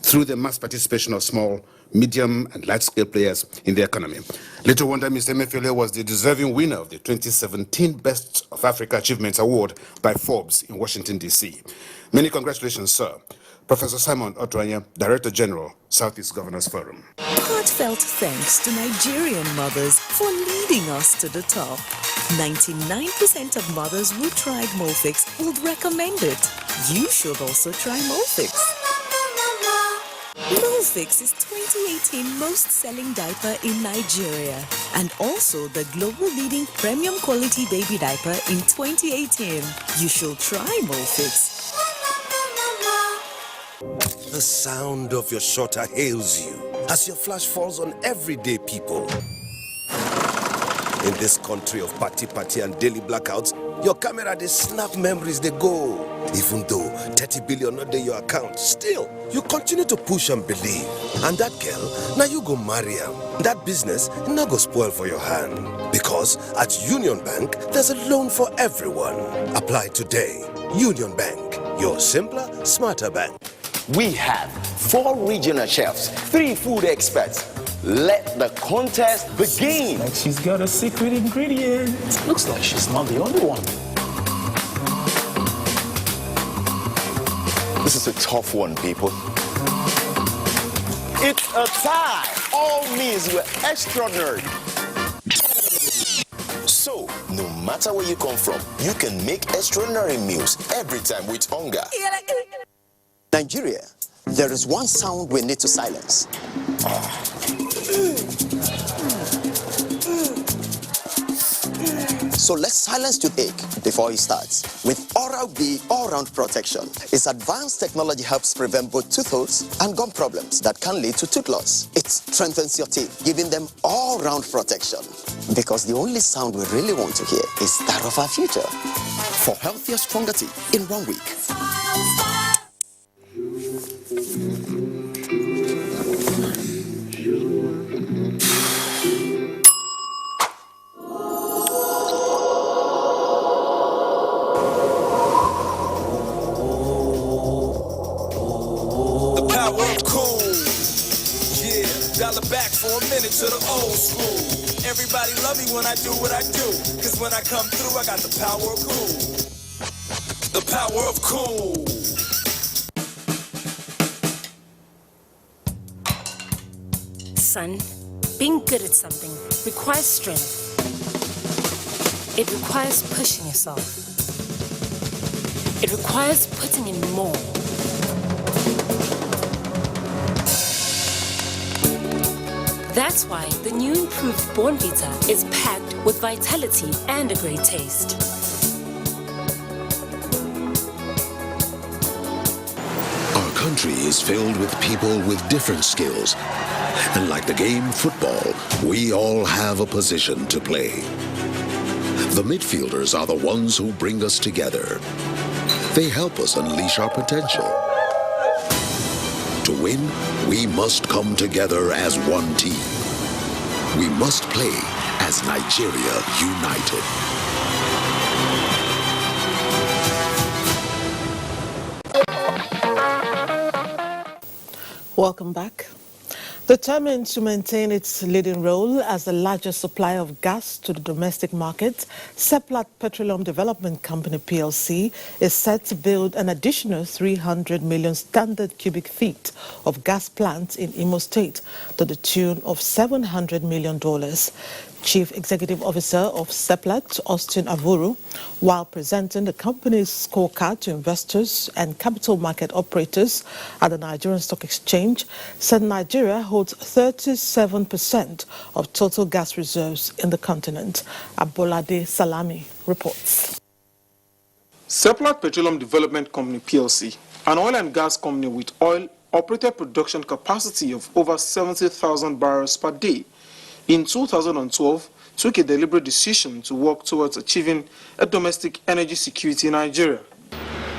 through the mass participation of small, medium, and large-scale players in the economy. Little wonder Mr. Emefiele was the deserving winner of the 2017 Best of Africa Achievements Award by Forbes in Washington, D.C. Many congratulations, sir. Professor Simon Otuanya, Director General, Southeast Governors Forum. Heartfelt thanks to Nigerian mothers for leading us to the top. 99% of mothers who tried Molfix would recommend it. You should also try Molfix. Molfix is 2018 most selling diaper in Nigeria and also the global leading premium quality baby diaper in 2018. You should try Molfix. The sound of your shutter hails you as your flash falls on everyday people. In this country of party and daily blackouts, your camera they snap memories they go. Even though 30 billion not in your account, still you continue to push and believe. And that girl, now you go marry her. That business now go spoil for your hand. Because at Union Bank, there's a loan for everyone. Apply today. Union Bank, your simpler, smarter bank. We have 4 regional chefs, 3 food experts. Let the contest begin. Like she's got a secret ingredient. Looks like she's not the only one. This is a tough one, people. It's a tie. All meals were extraordinary. So, no matter where you come from, you can make extraordinary meals every time with hunger. Nigeria, there is one sound we need to silence. So let's silence toothache before it starts with Oral-B all-round protection. Its advanced technology helps prevent both tooth holes and gum problems that can lead to tooth loss. It strengthens your teeth, giving them all-round protection. Because the only sound we really want to hear is that of our future. For healthier, stronger teeth in 1 week. Back for a minute to the old school. Everybody love me when I do what I do. Cause when I come through, I got the power of cool. The power of cool. Son, being good at something requires strength. It requires pushing yourself. It requires putting in more. That's why the new improved Bornvita is packed with vitality and a great taste. Our country is filled with people with different skills. And like the game football, we all have a position to play. The midfielders are the ones who bring us together. They help us unleash our potential. To win, we must come together as one team. We must play as Nigeria United. Welcome back. Determined to maintain its leading role as the largest supplier of gas to the domestic market, Seplat Petroleum Development Company plc is set to build an additional 300 million standard cubic feet of gas plants in Imo State to the tune of $700 million. Chief Executive Officer of Seplat, Austin Avuru, while presenting the company's scorecard to investors and capital market operators at the Nigerian Stock Exchange, said Nigeria holds 37% of total gas reserves in the continent. Abolade Salami reports. Seplat Petroleum Development Company plc, an oil and gas company with oil operated production capacity of over 70,000 barrels per day. In 2012, took a deliberate decision to work towards achieving a domestic energy security in Nigeria.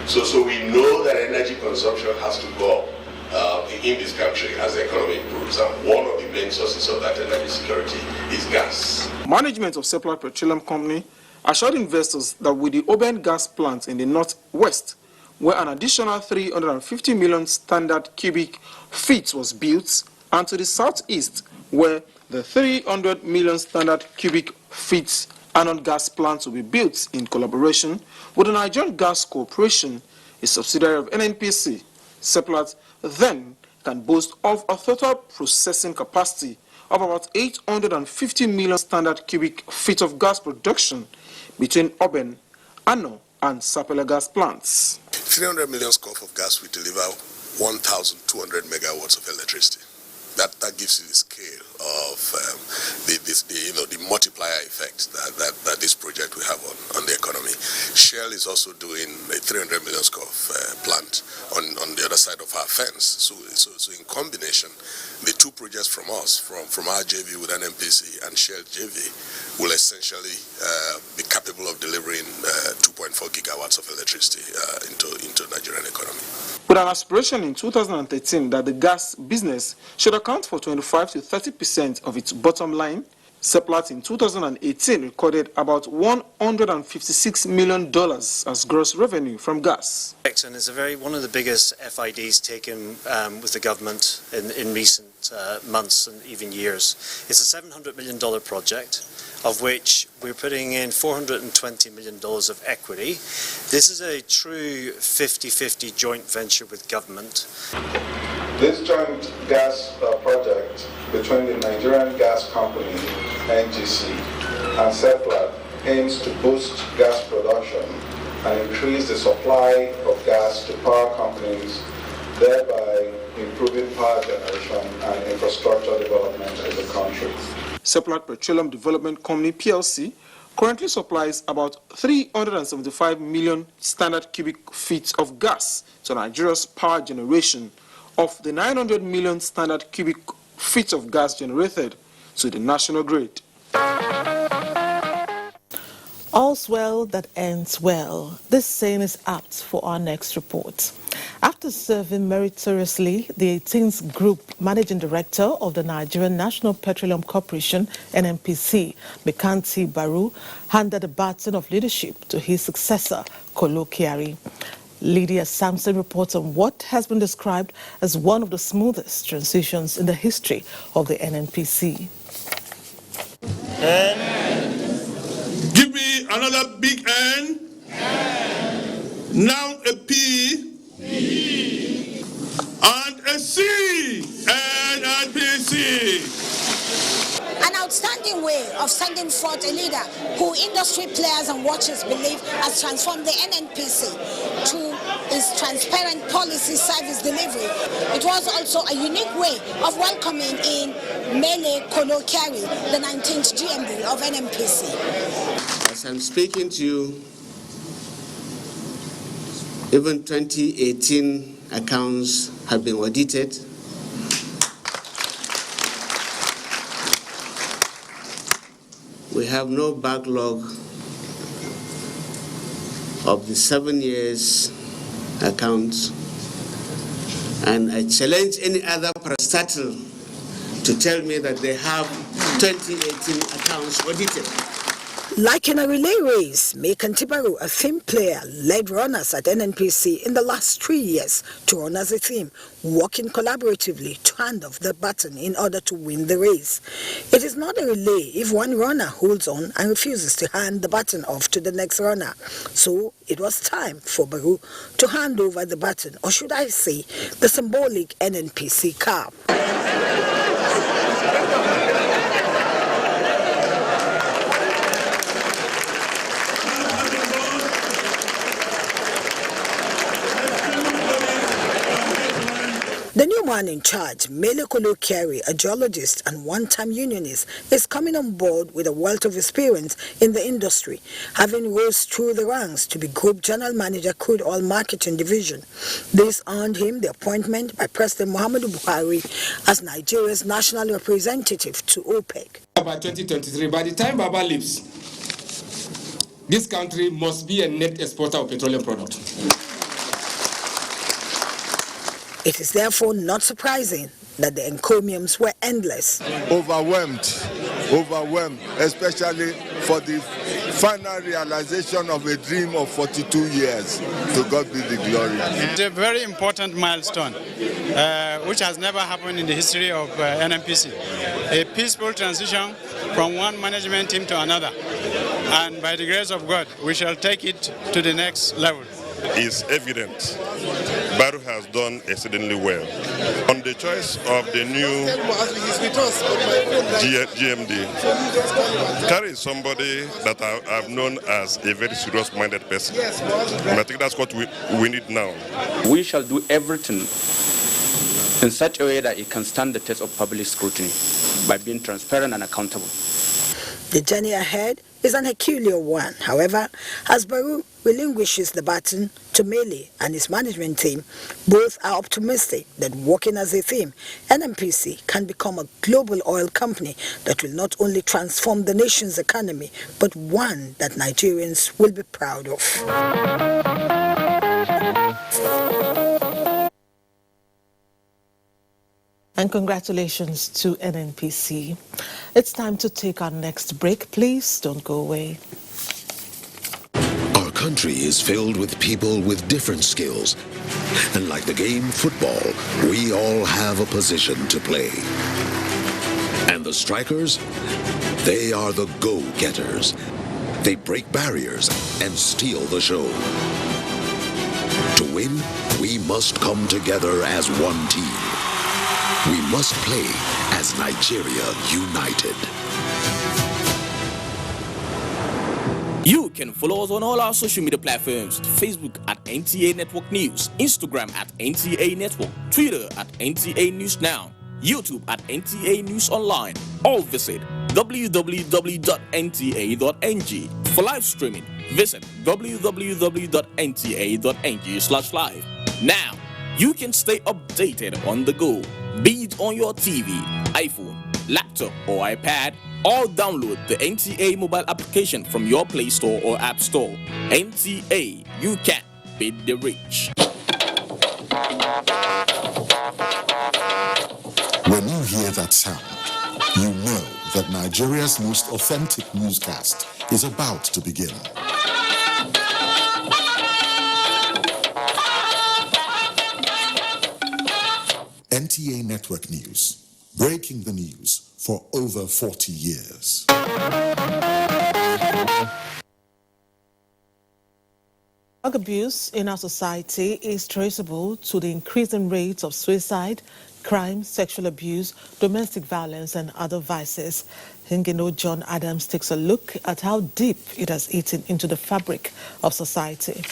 So we know that energy consumption has to go up in this country as the economy improves, and one of the main sources of that energy security is gas. Management of Seplat Petroleum Company assured investors that with the Oben gas plant in the northwest, where an additional 350 million standard cubic feet was built, and to the southeast, where the 300 million standard cubic feet annual gas plants will be built in collaboration with the Nigerian Gas Corporation, a subsidiary of NNPC. Seplat then can boast of a total processing capacity of about 850 million standard cubic feet of gas production between Oben, Ano, and Sapele gas plants. 300 million scoop of gas will deliver 1,200 megawatts of electricity. That gives you the scale of the multiplier effect that this project will have on the economy. Shell is also doing a 300 million scoop plant on the other side of our fence. So in combination, the two projects from us, from our JV with NNPC and Shell JV, will essentially be capable of delivering 2.4 gigawatts of electricity into Nigerian economy. With an aspiration in 2013 that the gas business should account for 25 to 30% of its bottom line, Seplat in 2018 recorded about $156 million as gross revenue from gas. And it's one of the biggest FIDs taken with the government in recent months and even years. It's a $700 million project, of which we're putting in $420 million of equity. This is a true 50-50 joint venture with government. This joint gas project between the Nigerian Gas Company, NGC, and Seplat aims to boost gas production and increase the supply of gas to power companies, thereby improving power generation and infrastructure development in the country. Seplat Petroleum Development Company PLC currently supplies about 375 million standard cubic feet of gas to Nigeria's power generation of the 900 million standard cubic feet of gas generated to the national grid. All's well that ends well. This saying is apt for our next report. After serving meritoriously, the 18th Group Managing Director of the Nigerian National Petroleum Corporation, NNPC, Mekanti Baru, handed the baton of leadership to his successor, Kolo Kyari. Lydia Sampson reports on what has been described as one of the smoothest transitions in the history of the NNPC. Give me another big N. Now a P. And a C. NNPC. An outstanding way of sending forth a leader who industry players and watchers believe has transformed the NNPC to its transparent policy service delivery. It was also a unique way of welcoming in Mele Kolo Kyari, the 19th GMD of NNPC. As I'm speaking to you, even 2018 accounts have been audited. We have no backlog of the 7 years accounts, and I challenge any other parastatal to tell me that they have 2018 accounts audited. Like in a relay race, Mekanti Baru, a theme player, led runners at NNPC in the last 3 years to run as a team, working collaboratively to hand off the baton in order to win the race. It is not a relay if one runner holds on and refuses to hand the baton off to the next runner. So it was time for Baru to hand over the baton, or should I say, the symbolic NNPC cap. The new man in charge, Mele Kolokiari, a geologist and one-time unionist, is coming on board with a wealth of experience in the industry, having rose through the ranks to be Group General Manager, Crude Oil Marketing Division. This earned him the appointment by President Muhammadu Buhari as Nigeria's national representative to OPEC. By 2023, by the time Baba leaves, this country must be a net exporter of petroleum products. It is therefore not surprising that the encomiums were endless. Overwhelmed, especially for the final realization of a dream of 42 years. To God be the glory. It's a very important milestone, which has never happened in the history of NNPC. A peaceful transition from one management team to another. And by the grace of God, we shall take it to the next level. It's evident Baru has done exceedingly well. On the choice of the new GMD, Kari is somebody that I've known as a very serious-minded person. And I think that's what we need now. We shall do everything in such a way that it can stand the test of public scrutiny by being transparent and accountable. The journey ahead is an peculiar one. However, as Baru relinquishes the baton to Mele and his management team, both are optimistic that working as a team, NNPC can become a global oil company that will not only transform the nation's economy, but one that Nigerians will be proud of. And congratulations to NNPC. It's time to take our next break. Please don't go away. Our country is filled with people with different skills. And like the game football, we all have a position to play. And the strikers, they are the go-getters. They break barriers and steal the show. To win, we must come together as one team. We must play as Nigeria United. You can follow us on all our social media platforms: Facebook at NTA Network News, Instagram at NTA Network, Twitter at NTA News Now, YouTube at NTA News Online. Or visit www.nta.ng. For live streaming, visit www.nta.ng/live. Now, you can stay updated on the go, be it on your TV, iPhone, laptop, or iPad, or download the NTA mobile application from your Play Store or App Store. NTA, you can beat the rich. When you hear that sound, you know that Nigeria's most authentic newscast is about to begin. NTA Network News, breaking the news for over 40 years. Drug abuse in our society is traceable to the increasing rates of suicide, crime, sexual abuse, domestic violence, and other vices. Hingino John Adams takes a look at how deep it has eaten into the fabric of society.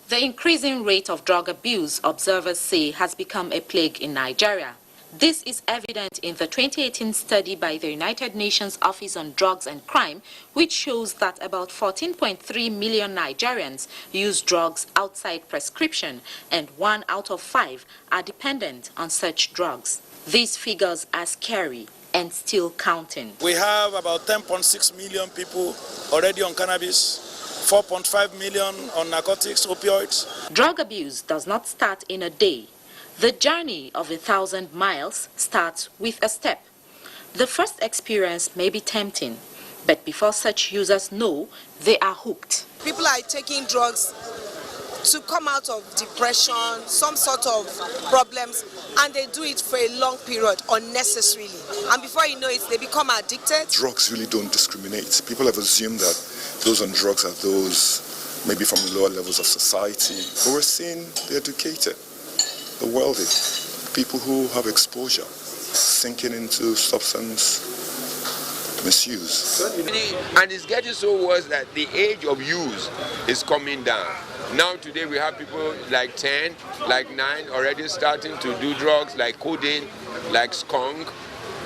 The increasing rate of drug abuse, observers say, has become a plague in Nigeria. This is evident in the 2018 study by the United Nations Office on Drugs and Crime, which shows that about 14.3 million Nigerians use drugs outside prescription, and 1 out of 5 are dependent on such drugs. These figures are scary and still counting. We have about 10.6 million people already on cannabis, 4.5 million on narcotics, opioids. Drug abuse does not start in a day. The journey of 1,000 miles starts with a step. The first experience may be tempting, but before such users know, they are hooked. People are taking drugs to come out of depression, some sort of problems, and they do it for a long period unnecessarily. And before you know it, they become addicted. Drugs really don't discriminate. People have assumed that those on drugs are those maybe from the lower levels of society, but we're seeing the educated, the wealthy, people who have exposure, sinking into substance misuse. And it's getting so worse that the age of use is coming down. Now today we have people like 10, like 9 already starting to do drugs like codeine, like skunk,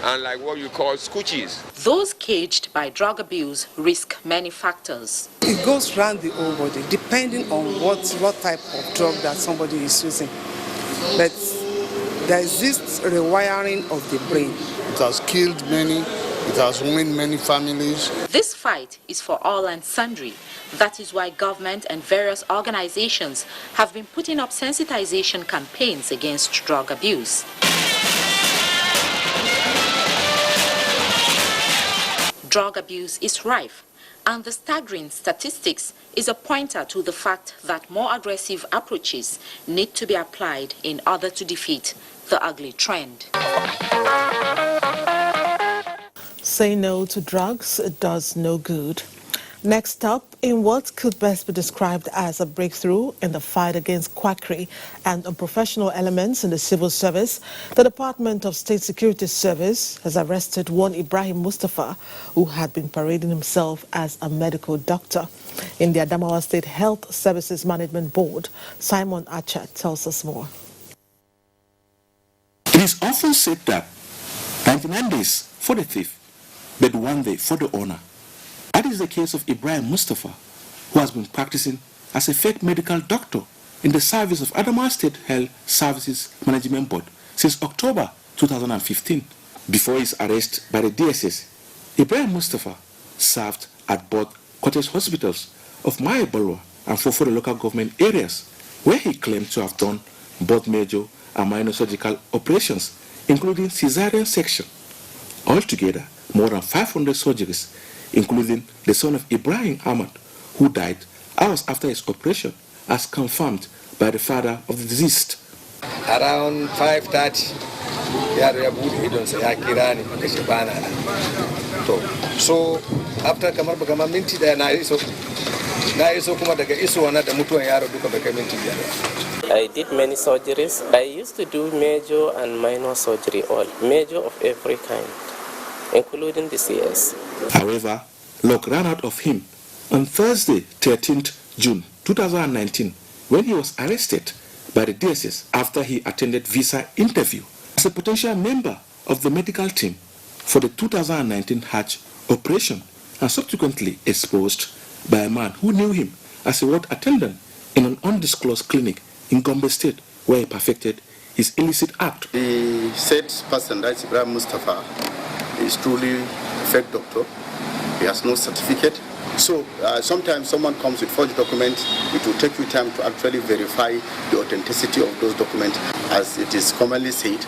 and like what you call scoochies. Those caged by drug abuse risk many factors. It goes around the whole body, depending on what type of drug that somebody is using. But there is this rewiring of the brain. It has killed many, it has ruined many families. This fight is for all and sundry. That is why government and various organizations have been putting up sensitization campaigns against drug abuse. Drug abuse is rife, and the staggering statistics is a pointer to the fact that more aggressive approaches need to be applied in order to defeat the ugly trend. Say no to drugs does no good. Next up, in what could best be described as a breakthrough in the fight against quackery and unprofessional elements in the civil service, the Department of State Security Service has arrested one Ibrahim Mustafa, who had been parading himself as a medical doctor. In the Adamawa State Health Services Management Board, Simon Acha tells us more. It is often said that 99 days for the thief, but 1 day for the owner. That is the case of Ibrahim Mustafa, who has been practicing as a fake medical doctor in the service of Adamawa State Health Services Management Board since October 2015. Before his arrest by the DSS, Ibrahim Mustafa served at both cottage hospitals of Mayabalwa and Foforo local government areas, where he claimed to have done both major and minor surgical operations, including cesarean section. Altogether, more than 500 surgeries, including the son of Ibrahim Ahmad, who died hours after his operation, as confirmed by the father of the deceased. Around 5:30, so after kamar minti da na iso kuma daga isowa da mutuwan yaro duka bai minti biyar. I did many surgeries. I used to do major and minor surgery, all major of every kind, including the CS. However, luck ran out of him on Thursday, 13th June 2019, when he was arrested by the DSS after he attended visa interview as a potential member of the medical team for the 2019 Hajj operation, and subsequently exposed by a man who knew him as a ward attendant in an undisclosed clinic in Gombe State, where he perfected his illicit act. The said person, that's Ibrahim Mustafa, is truly a fake doctor. He has no certificate. So sometimes someone comes with forged documents. It will take you time to actually verify the authenticity of those documents. As it is commonly said,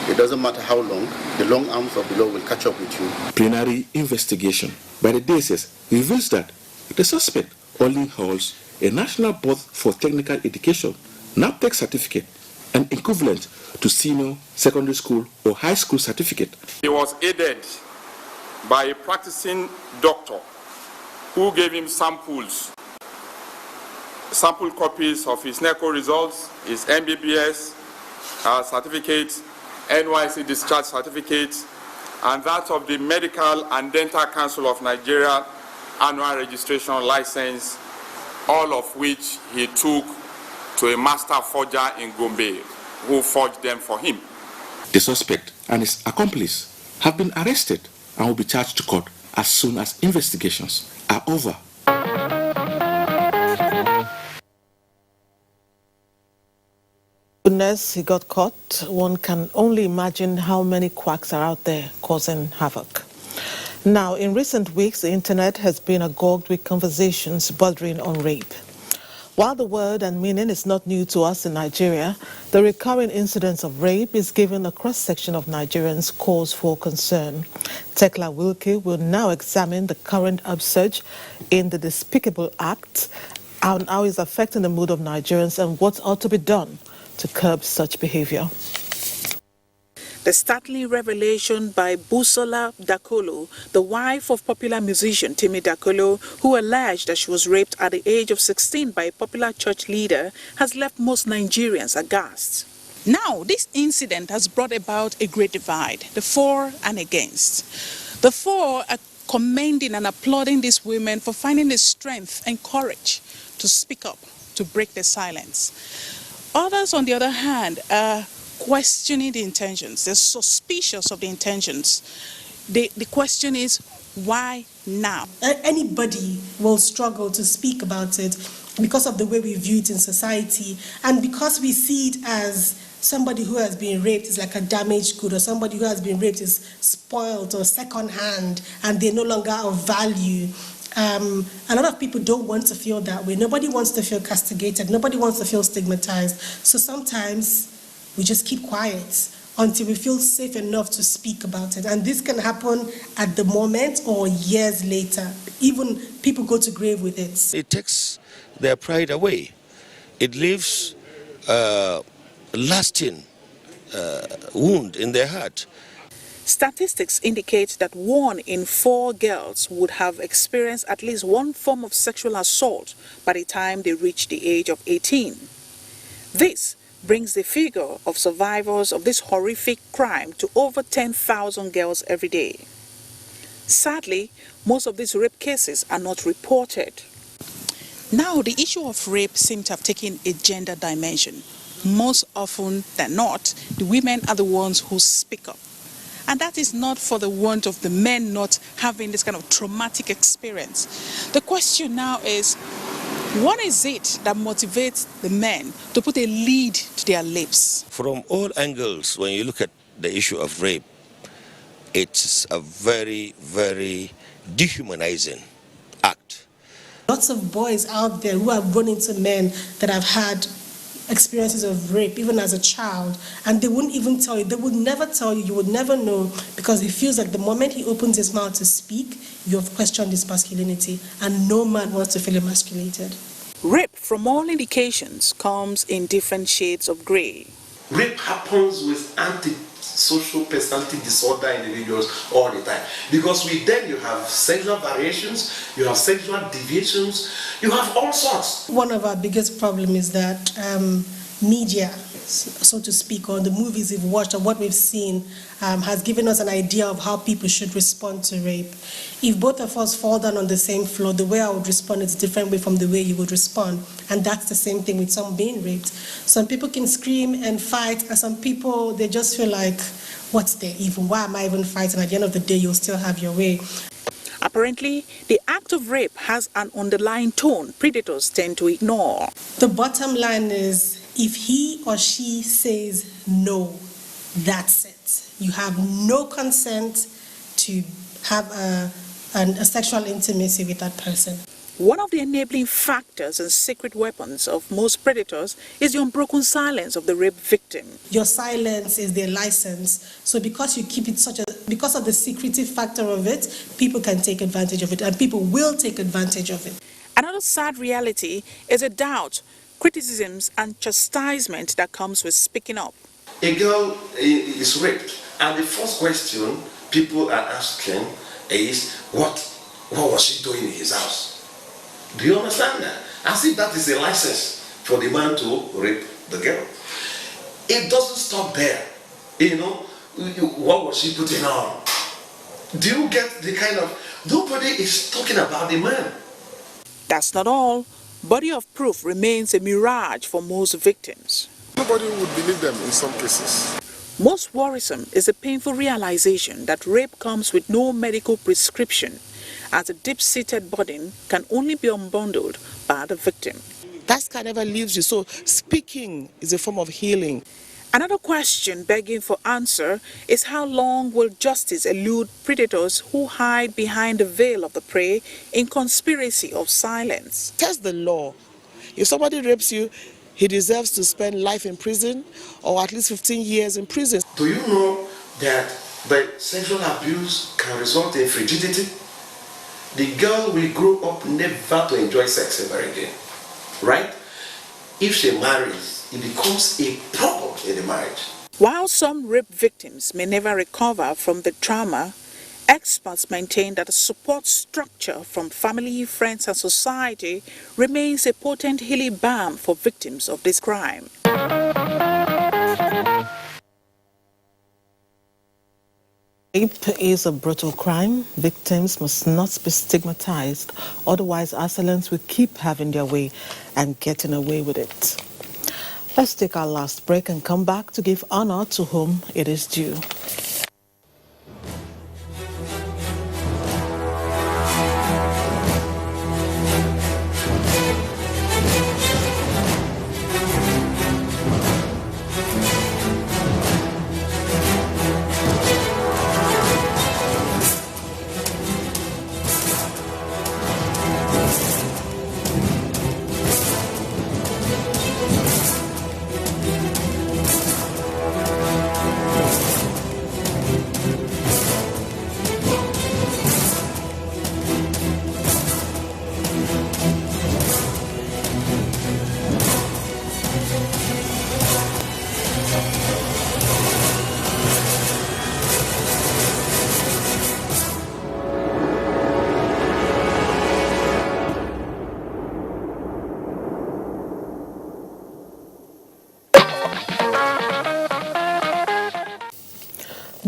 it doesn't matter how long, the long arms of the law will catch up with you. Preliminary investigation by the DSS reveals that the suspect only holds a National Board for Technical Education NAPTEC certificate, an equivalent to senior secondary school or high school certificate. He was aided by a practicing doctor who gave him sample copies of his NECO results, his MBBS certificate, NYC discharge certificate, and that of the Medical and Dental Council of Nigeria annual registration license, all of which he took to a master forger in Gombe, who forged them for him. The suspect and his accomplice have been arrested and will be charged to court as soon as investigations are over. Goodness, he got caught. One can only imagine how many quacks are out there causing havoc. Now, in recent weeks, the internet has been agog with conversations bordering on rape. While the word and meaning is not new to us in Nigeria, the recurring incidence of rape is giving a cross-section of Nigerians cause for concern. Tekla Wilkie will now examine the current upsurge in the despicable act and how it's affecting the mood of Nigerians and what ought to be done to curb such behavior. The startling revelation by Busola Dakolo, the wife of popular musician Timi Dakolo, who alleged that she was raped at the age of 16 by a popular church leader, has left most Nigerians aghast. Now, this incident has brought about a great divide, the for and against. The for are commending and applauding these women for finding the strength and courage to speak up to break the silence. Others, on the other hand, are questioning the intentions. They're suspicious of the intentions. The question is, why now? Anybody will struggle to speak about it because of the way we view it in society, and because we see it as somebody who has been raped is like a damaged good, or somebody who has been raped is spoiled or second-hand, and they're no longer of value. A lot of people don't want to feel that way. Nobody wants to feel castigated. Nobody wants to feel stigmatized. So sometimes we just keep quiet until we feel safe enough to speak about it. And this can happen at the moment or years later. Even people go to grave with it. It takes their pride away. It leaves a lasting wound in their heart. Statistics indicate that 1 in 4 girls would have experienced at least one form of sexual assault by the time they reach the age of 18. This brings the figure of survivors of this horrific crime to over 10,000 girls every day. Sadly, most of these rape cases are not reported. Now, the issue of rape seems to have taken a gender dimension. Most often than not, the women are the ones who speak up. And that is not for the want of the men not having this kind of traumatic experience. The question now is, what is it that motivates the men to put a lead to their lips? From all angles, when you look at the issue of rape, it's a very, very dehumanizing act. Lots of boys out there who have run into men that have had experiences of rape, even as a child, and they wouldn't even tell you. They would never tell you. You would never know, because he feels like the moment he opens his mouth to speak, you have questioned his masculinity, and no man wants to feel emasculated. Rape, from all indications, comes in different shades of grey. Rape happens with antisocial personality disorder individuals all the time, because with them you have sexual variations, you have sexual deviations, you have all sorts. One of our biggest problems is that media, so to speak, or the movies we've watched or what we've seen has given us an idea of how people should respond to rape. If both of us fall down on the same floor, the way I would respond is a different way from the way you would respond. And that's the same thing with someone being raped. Some people can scream and fight, and some people, they just feel like, what's there even? Why am I even fighting? At the end of the day, you'll still have your way. Apparently, the act of rape has an underlying tone predators tend to ignore. The bottom line is, if he or she says no, that's it. You have no consent to have a sexual intimacy with that person. One of the enabling factors and secret weapons of most predators is the unbroken silence of the rape victim. Your silence is their license. So because you keep it because of the secretive factor of it, people can take advantage of it, and people will take advantage of it. Another sad reality is a doubt, criticisms and chastisement that comes with speaking up. A girl is raped, and the first question people are asking is, what was she doing in his house? Do you understand that? As if that is a license for the man to rape the girl. It doesn't stop there. You know, what was she putting on? Do you get the kind of, nobody is talking about the man. That's not all. Body of proof remains a mirage for most victims. Nobody would believe them in some cases. Most worrisome is the painful realization that rape comes with no medical prescription, as a deep-seated burden can only be unbundled by the victim. That scar never leaves you, so speaking is a form of healing. Another question begging for answer is, how long will justice elude predators who hide behind the veil of the prey in conspiracy of silence? Test the law. If somebody rapes you, he deserves to spend life in prison or at least 15 years in prison. Do you know that the sexual abuse can result in frigidity? The girl will grow up never to enjoy sex ever again, right? If she marries, it becomes a problem in the marriage. While some rape victims may never recover from the trauma, experts maintain that a support structure from family, friends and society remains a potent healing balm for victims of this crime. Rape is a brutal crime. Victims must not be stigmatized. Otherwise, assailants will keep having their way and getting away with it. Let's take our last break and come back to give honor to whom it is due.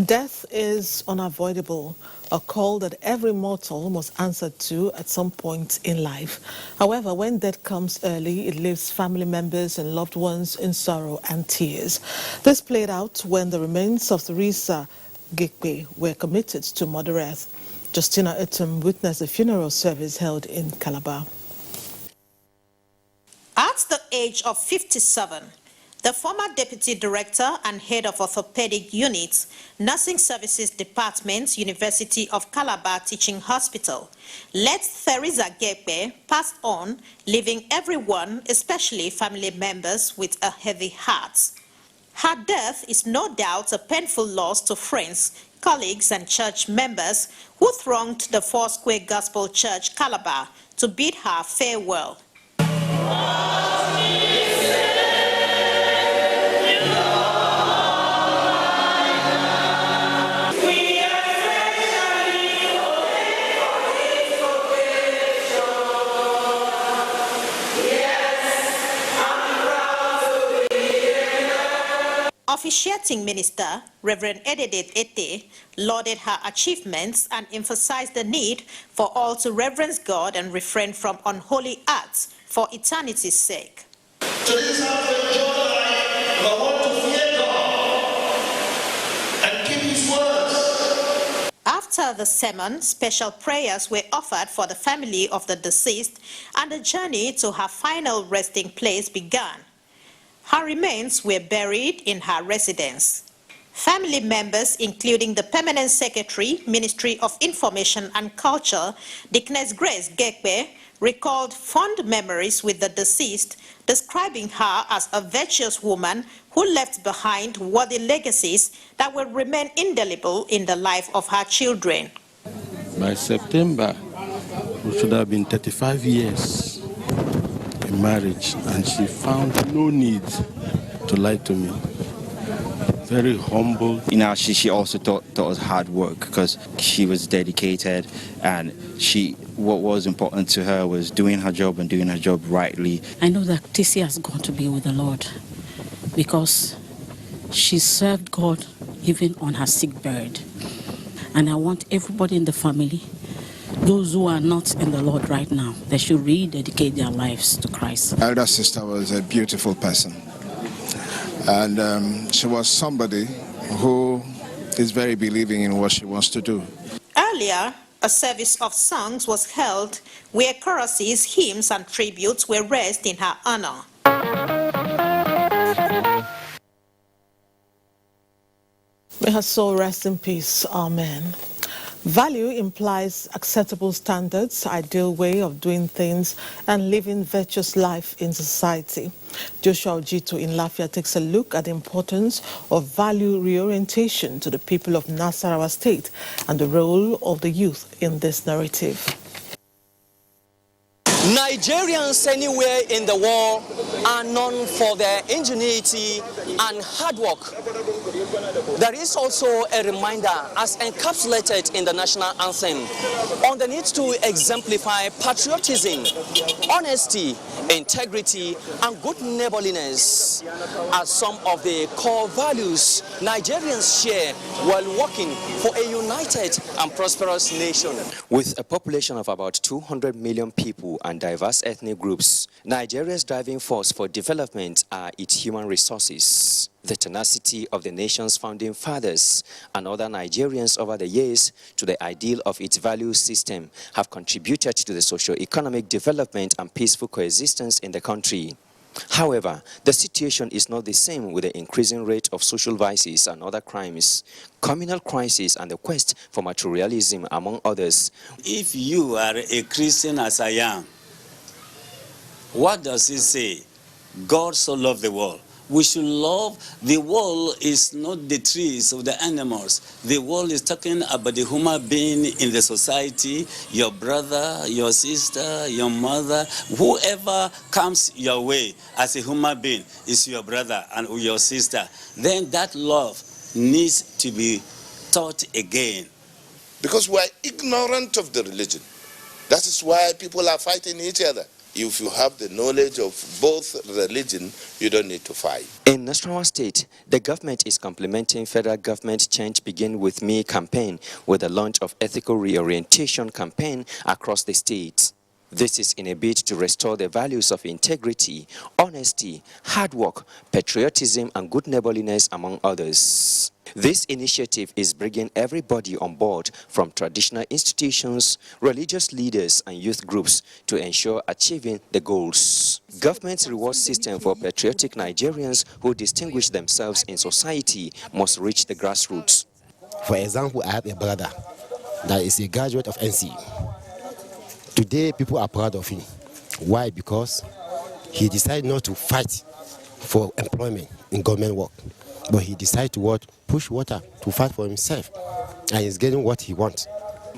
Death is unavoidable, a call that every mortal must answer to at some point in life. However, when death comes early, it leaves family members and loved ones in sorrow and tears. This played out when the remains of Theresa Gekpe were committed to Mother Earth. Justina Etum witnessed a funeral service held in Calabar. At the age of 57, the former Deputy Director and Head of Orthopedic Unit, Nursing Services Department, University of Calabar Teaching Hospital, let Theresa Gekpe pass on, leaving everyone, especially family members, with a heavy heart. Her death is no doubt a painful loss to friends, colleagues and church members who thronged the Foursquare Gospel Church, Calabar, to bid her farewell. Officiating Minister, Reverend Ededet Ete, lauded her achievements and emphasized the need for all to reverence God and refrain from unholy acts for eternity's sake. Today's how to enjoy life, but want to fear God and keep His words. After the sermon, special prayers were offered for the family of the deceased, and the journey to her final resting place began. Her remains were buried in her residence. Family members, including the Permanent Secretary, Ministry of Information and Culture, Dickness Grace Gekpe, recalled fond memories with the deceased, describing her as a virtuous woman who left behind worthy legacies that will remain indelible in the life of her children. By September, we should have been 35 years in marriage, and she found no need to lie to me. Very humble. You know, she also taught us hard work because she was dedicated, and what was important to her was doing her job and doing her job rightly. I know that TC has gone to be with the Lord because she served God even on her sick bed. And I want everybody in the family, those who are not in the Lord right now, they should rededicate their lives to Christ. Elder sister was a beautiful person, and she was somebody who is very believing in what she wants to do. Earlier, a service of songs was held where choruses, hymns, and tributes were raised in her honor. May her soul rest in peace. Amen. Value implies acceptable standards, ideal way of doing things, and living virtuous life in society. Joshua Ojito in Lafia takes a look at the importance of value reorientation to the people of Nasarawa State and the role of the youth in this narrative. Nigerians anywhere in the world are known for their ingenuity and hard work. There is also a reminder, as encapsulated in the national anthem, on the need to exemplify patriotism, honesty, integrity, and good neighborliness as some of the core values Nigerians share while working for a united and prosperous nation. With a population of about 200 million people and diverse ethnic groups, Nigeria's driving force for development are its human resources. The tenacity of the nation's founding fathers and other Nigerians over the years to the ideal of its value system have contributed to the socio-economic development and peaceful coexistence in the country. However, the situation is not the same with the increasing rate of social vices and other crimes, communal crisis, and the quest for materialism, among others. If you are a Christian as I am, what does it say? God so loved the world. We should love the world. Is not the trees or the animals. The world is talking about the human being in the society, your brother, your sister, your mother, whoever comes your way as a human being is your brother and your sister. Then that love needs to be taught again. Because we are ignorant of the religion. That is why people are fighting each other. If you have the knowledge of both religion, you don't need to fight. In Nasarawa State, the government is complementing federal government Change Begin With Me campaign with the launch of ethical reorientation campaign across the state. This is in a bid to restore the values of integrity, honesty, hard work, patriotism, and good neighborliness, among others. This initiative is bringing everybody on board, from traditional institutions, religious leaders, and youth groups, to ensure achieving the goals. Government's reward system for patriotic Nigerians who distinguish themselves in society must reach the grassroots. For example, I have a brother that is a graduate of NC. Today, people are proud of him. Why? Because he decided not to fight for employment in government work, but he decided to push water to fight for himself, and he's getting what he wants.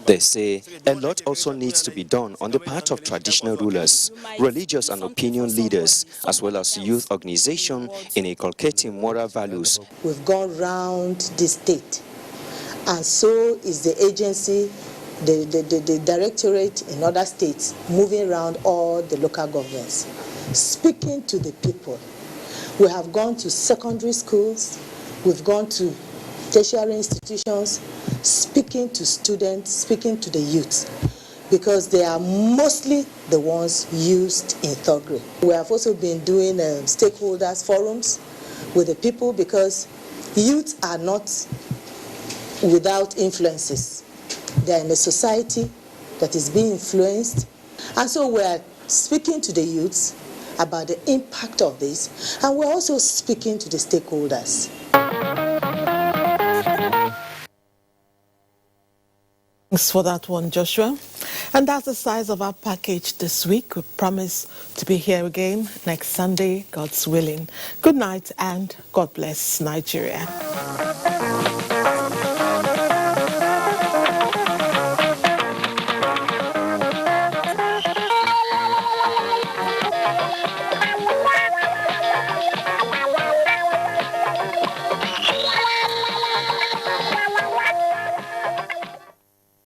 They say a lot also needs to be done on the part of traditional rulers, religious and opinion leaders, as well as youth organizations in inculcating moral values. We've gone round the state, and so is the agency, the directorate in other states, moving around all the local governments, speaking to the people. We have gone to secondary schools, we've gone to tertiary institutions, speaking to students, speaking to the youth, because they are mostly the ones used in third grade. We have also been doing stakeholders forums with the people, because youth are not without influences. They are in a society that is being influenced, and so we are speaking to the youths about the impact of this, and we're also speaking to the stakeholders. Thanks for that one, Joshua. And that's the size of our package this week. We promise to be here again next Sunday, God's willing. Good night and God bless Nigeria.